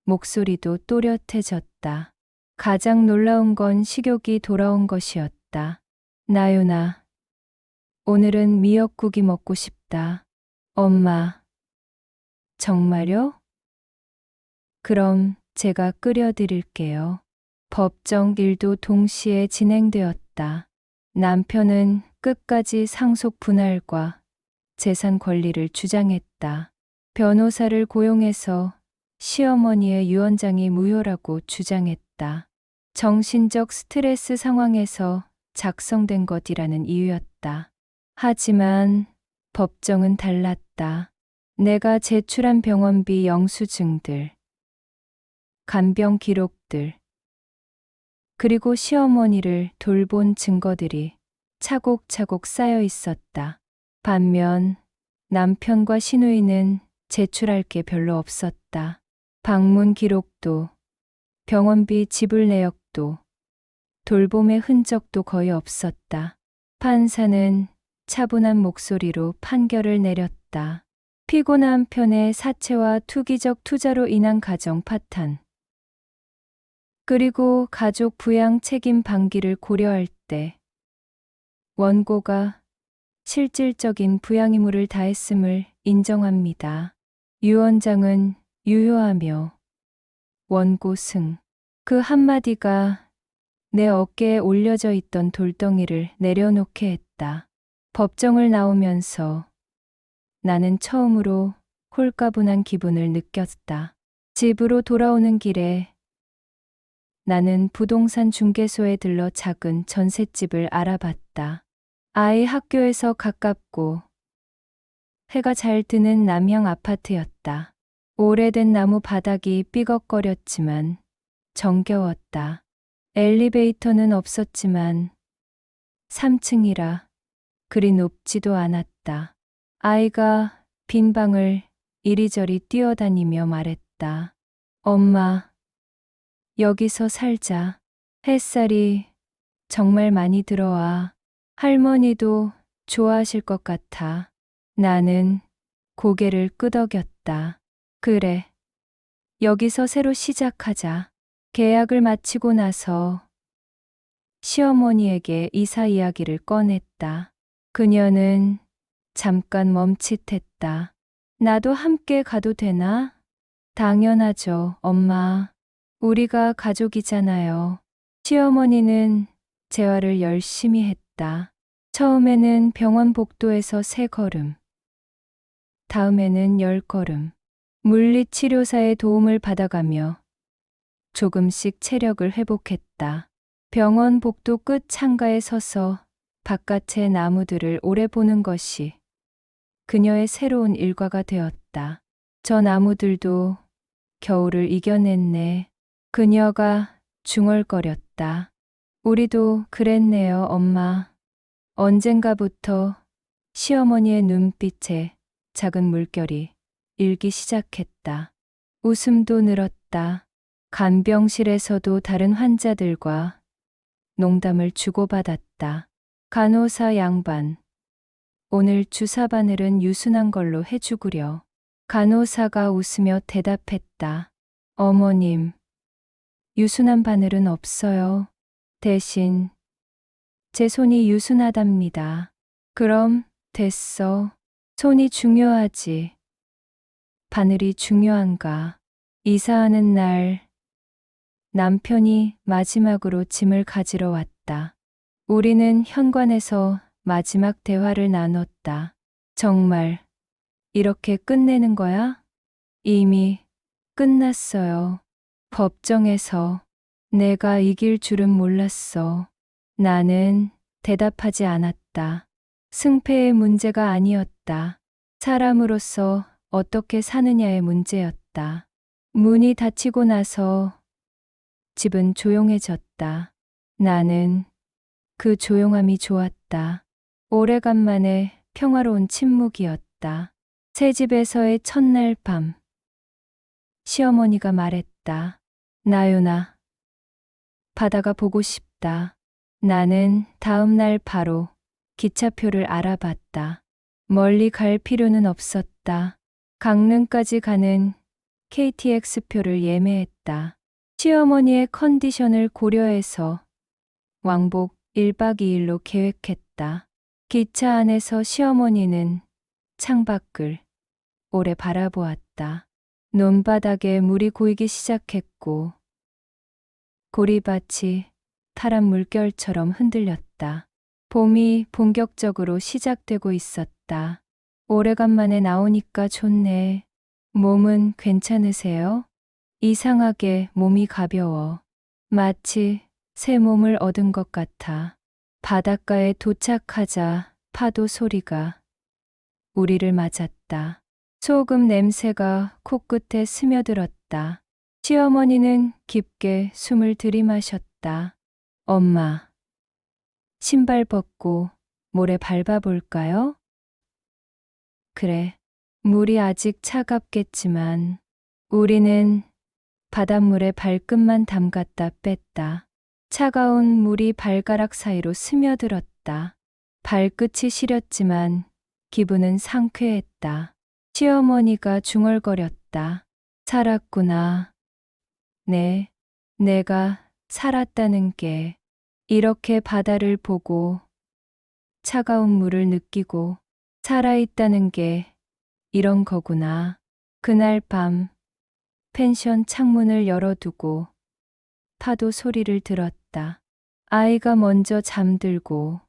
목소리도 또렷해졌다. 가장 놀라운 건 식욕이 돌아온 것이었다. 나윤아, 오늘은 미역국이 먹고 싶다. 엄마, 정말요? 그럼 제가 끓여드릴게요. 법정 일도 동시에 진행되었다. 남편은 끝까지 상속 분할과 재산 권리를 주장했다. 변호사를 고용해서 시어머니의 유언장이 무효라고 주장했다. 정신적 스트레스 상황에서 작성된 것이라는 이유였다. 하지만 법정은 달랐다. 내가 제출한 병원비 영수증들, 간병 기록들, 그리고 시어머니를 돌본 증거들이 차곡차곡 쌓여 있었다. 반면 남편과 시누이는 제출할 게 별로 없었다. 방문 기록도, 병원비 지불 내역도, 돌봄의 흔적도 거의 없었다. 판사는 차분한 목소리로 판결을 내렸다. 피고남 편의 사채와 투기적 투자로 인한 가정 파탄, 그리고 가족 부양 책임 방기를 고려할 때 원고가 실질적인 부양 의무를 다했음을 인정합니다. 유언장은 유효하며 원고 승. 그 한마디가 내 어깨에 올려져 있던 돌덩이를 내려놓게 했다. 법정을 나오면서 나는 처음으로 홀가분한 기분을 느꼈다. 집으로 돌아오는 길에 나는 부동산 중개소에 들러 작은 전셋집을 알아봤다. 아이 학교에서 가깝고 해가 잘 드는 남형 아파트였다. 오래된 나무 바닥이 삐걱거렸지만 정겨웠다. 엘리베이터는 없었지만 3층이라 그리 높지도 않았다. 아이가 빈 방을 이리저리 뛰어다니며 말했다. 엄마, 여기서 살자. 햇살이 정말 많이 들어와. 할머니도 좋아하실 것 같아. 나는 고개를 끄덕였다. 웃었다. 그래. 여기서 새로 시작하자. 계약을 마치고 나서 시어머니에게 이사 이야기를 꺼냈다. 그녀는 잠깐 멈칫했다. 나도 함께 가도 되나? 당연하죠, 엄마. 우리가 가족이잖아요. 시어머니는 재활을 열심히 했다. 처음에는 병원 복도에서 3걸음, 다음에는 10걸음. 물리치료사의 도움을 받아가며 조금씩 체력을 회복했다. 병원 복도 끝 창가에 서서 바깥의 나무들을 오래 보는 것이 그녀의 새로운 일과가 되었다. 저 나무들도 겨울을 이겨냈네. 그녀가 중얼거렸다. 우리도 그랬네요, 엄마. 언젠가부터 시어머니의 눈빛에 작은 물결이 일기 시작했다. 웃음도 늘었다. 간병실에서도 다른 환자들과 농담을 주고받았다. 간호사 양반, 오늘 주사 바늘은 유순한 걸로 해주구려. 간호사가 웃으며 대답했다. 어머님, 유순한 바늘은 없어요. 대신 제 손이 유순하답니다. 그럼 됐어. 손이 중요하지. 바늘이 중요한가. 이사하는 날 남편이 마지막으로 짐을 가지러 왔다. 우리는 현관에서 마지막 대화를 나눴다. 정말 이렇게 끝내는 거야? 이미 끝났어요. 법정에서 내가 이길 줄은 몰랐어. 나는 대답하지 않았다. 승패의 문제가 아니었다. 사람으로서 어떻게 사느냐의 문제였다. 문이 닫히고 나서 집은 조용해졌다. 나는 그 조용함이 좋았다. 오래간만에 평화로운 침묵이었다. 새 집에서의 첫날 밤. 시어머니가 말했다. 나윤아, 바다가 보고 싶다. 나는 다음 날 바로 기차표를 알아봤다. 멀리 갈 필요는 없었다. 강릉까지 가는 KTX표를 예매했다. 시어머니의 컨디션을 고려해서 왕복 1박 2일로 계획했다. 기차 안에서 시어머니는 창밖을 오래 바라보았다. 논바닥에 물이 고이기 시작했고 고리밭이 파란 물결처럼 흔들렸다. 봄이 본격적으로 시작되고 있었다. 오래간만에 나오니까 좋네. 몸은 괜찮으세요? 이상하게 몸이 가벼워. 마치 새 몸을 얻은 것 같아. 바닷가에 도착하자 파도 소리가 우리를 맞았다. 소금 냄새가 코끝에 스며들었다. 시어머니는 깊게 숨을 들이마셨다. 엄마, 신발 벗고 모래 밟아볼까요? 그래, 물이 아직 차갑겠지만 우리는 바닷물에 발끝만 담갔다 뺐다. 차가운 물이 발가락 사이로 스며들었다. 발끝이 시렸지만 기분은 상쾌했다. 시어머니가 중얼거렸다. 살았구나. 네, 내가 살았다는 게 이렇게 바다를 보고 차가운 물을 느끼고 살아있다는 게 이런 거구나. 그날 밤 펜션 창문을 열어두고 파도 소리를 들었다. 아이가 먼저 잠들고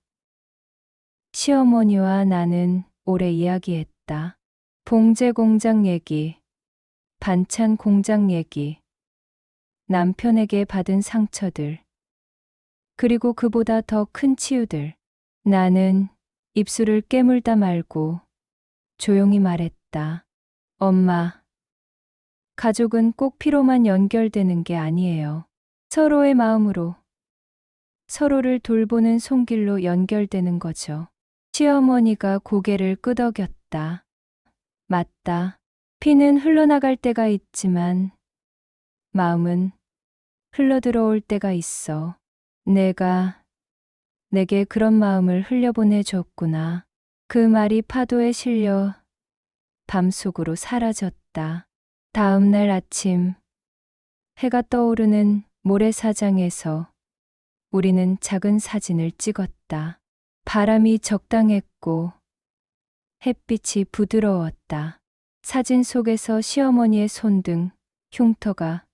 시어머니와 나는 오래 이야기했다. 봉제 공장 얘기, 반찬 공장 얘기, 남편에게 받은 상처들, 그리고 그보다 더 큰 치유들. 나는 입술을 깨물다 말고 조용히 말했다. 엄마, 가족은 꼭 피로만 연결되는 게 아니에요. 서로의 마음으로, 서로를 돌보는 손길로 연결되는 거죠. 시어머니가 고개를 끄덕였다. 맞다. 피는 흘러나갈 때가 있지만 마음은 흘러들어올 때가 있어. 내가 내게 그런 마음을 흘려보내줬구나. 그 말이 파도에 실려 밤속으로 사라졌다. 있었다. 다음 날 아침, 해가 떠오르는 모래사장에서 우리는 작은 사진을 찍었다. 바람이 적당했고 햇빛이 부드러웠다. 사진 속에서 시어머니의 손등, 흉터가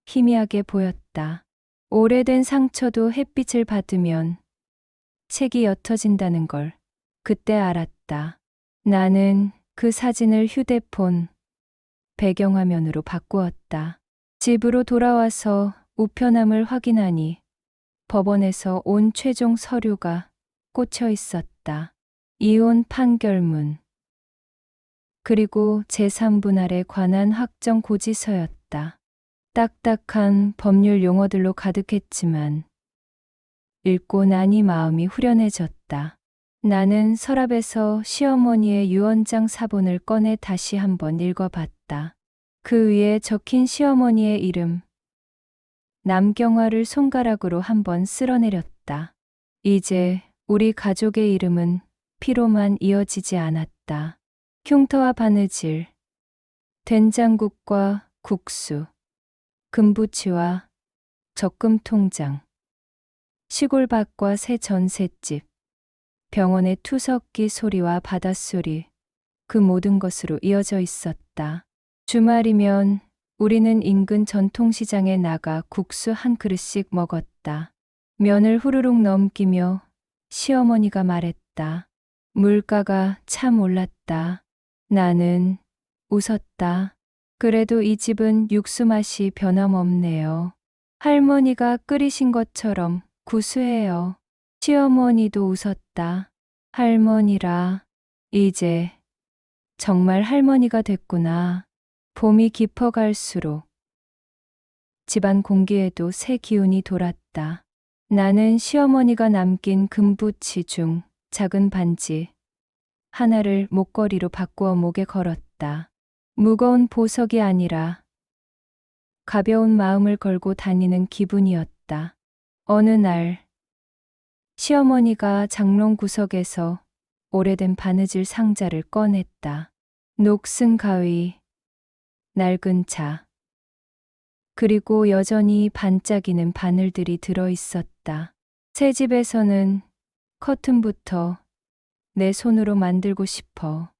희미하게 보였다. 오래된 상처도 햇빛을 받으면 색이 옅어진다는 걸 그때 알았다. 나는 그 사진을 휴대폰 배경화면으로 바꾸었다. 집으로 돌아와서 우편함을 확인하니 법원에서 온 최종 서류가 꽂혀 있었다. 이혼 판결문, 그리고 제3분할에 관한 확정 고지서였다. 딱딱한 법률 용어들로 가득했지만 읽고 나니 마음이 후련해졌다. 나는 서랍에서 시어머니의 유언장 사본을 꺼내 다시 한번 읽어봤다. 그 위에 적힌 시어머니의 이름, 남경화를 손가락으로 한번 쓸어내렸다. 이제 우리 가족의 이름은 피로만 이어지지 않았다. 흉터와 바느질, 된장국과 국수, 금부치와 적금 통장, 시골밭과 새 전셋집, 병원의 투석기 소리와 바닷소리, 그 모든 것으로 이어져 있었다. 주말이면 우리는 인근 전통시장에 나가 국수 한 그릇씩 먹었다. 면을 후루룩 넘기며 시어머니가 말했다. 물가가 참 올랐다. 나는 웃었다. 그래도 이 집은 육수 맛이 변함없네요. 할머니가 끓이신 것처럼 구수해요. 시어머니도 웃었다. 할머니라, 이제 정말 할머니가 됐구나. 봄이 깊어갈수록 집안 공기에도 새 기운이 돌았다. 나는 시어머니가 남긴 금부치 중 작은 반지 하나를 목걸이로 바꾸어 목에 걸었다. 무거운 보석이 아니라 가벼운 마음을 걸고 다니는 기분이었다. 어느 날 시어머니가 장롱 구석에서 오래된 바느질 상자를 꺼냈다. 녹슨 가위, 낡은 차, 그리고 여전히 반짝이는 바늘들이 들어 있었다. 새 집에서는 커튼부터 내 손으로 만들고 싶어.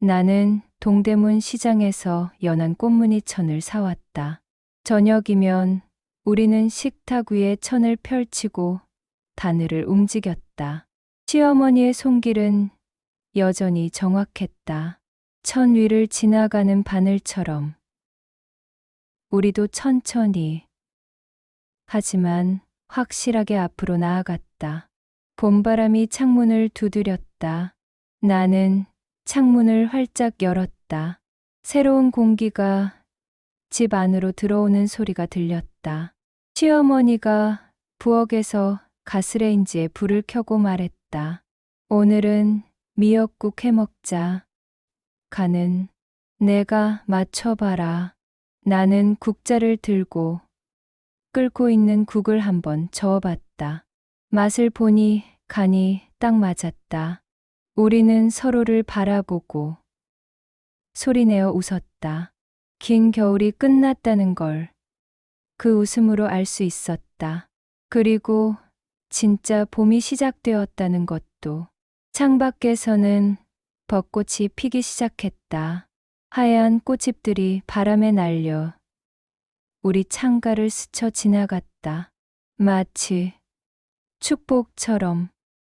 나는 동대문 시장에서 연한 꽃무늬 천을 사왔다. 저녁이면 우리는 식탁 위에 천을 펼치고 바늘을 움직였다. 시어머니의 손길은 여전히 정확했다. 천 위를 지나가는 바늘처럼 우리도 천천히 하지만 확실하게 앞으로 나아갔다. 봄바람이 창문을 두드렸다. 나는 창문을 활짝 열었다. 새로운 공기가 집 안으로 들어오는 소리가 들렸다. 시어머니가 부엌에서 가스레인지에 불을 켜고 말했다. 오늘은 미역국 해 먹자. 간은 내가 맞춰봐라. 나는 국자를 들고 끓고 있는 국을 한번 저어봤다. 맛을 보니 간이 딱 맞았다. 우리는 서로를 바라보고 소리내어 웃었다. 긴 겨울이 끝났다는 걸 그 웃음으로 알 수 있었다. 그리고 진짜 봄이 시작되었다는 것도. 창밖에서는 벚꽃이 피기 시작했다. 하얀 꽃잎들이 바람에 날려 우리 창가를 스쳐 지나갔다. 마치 축복처럼.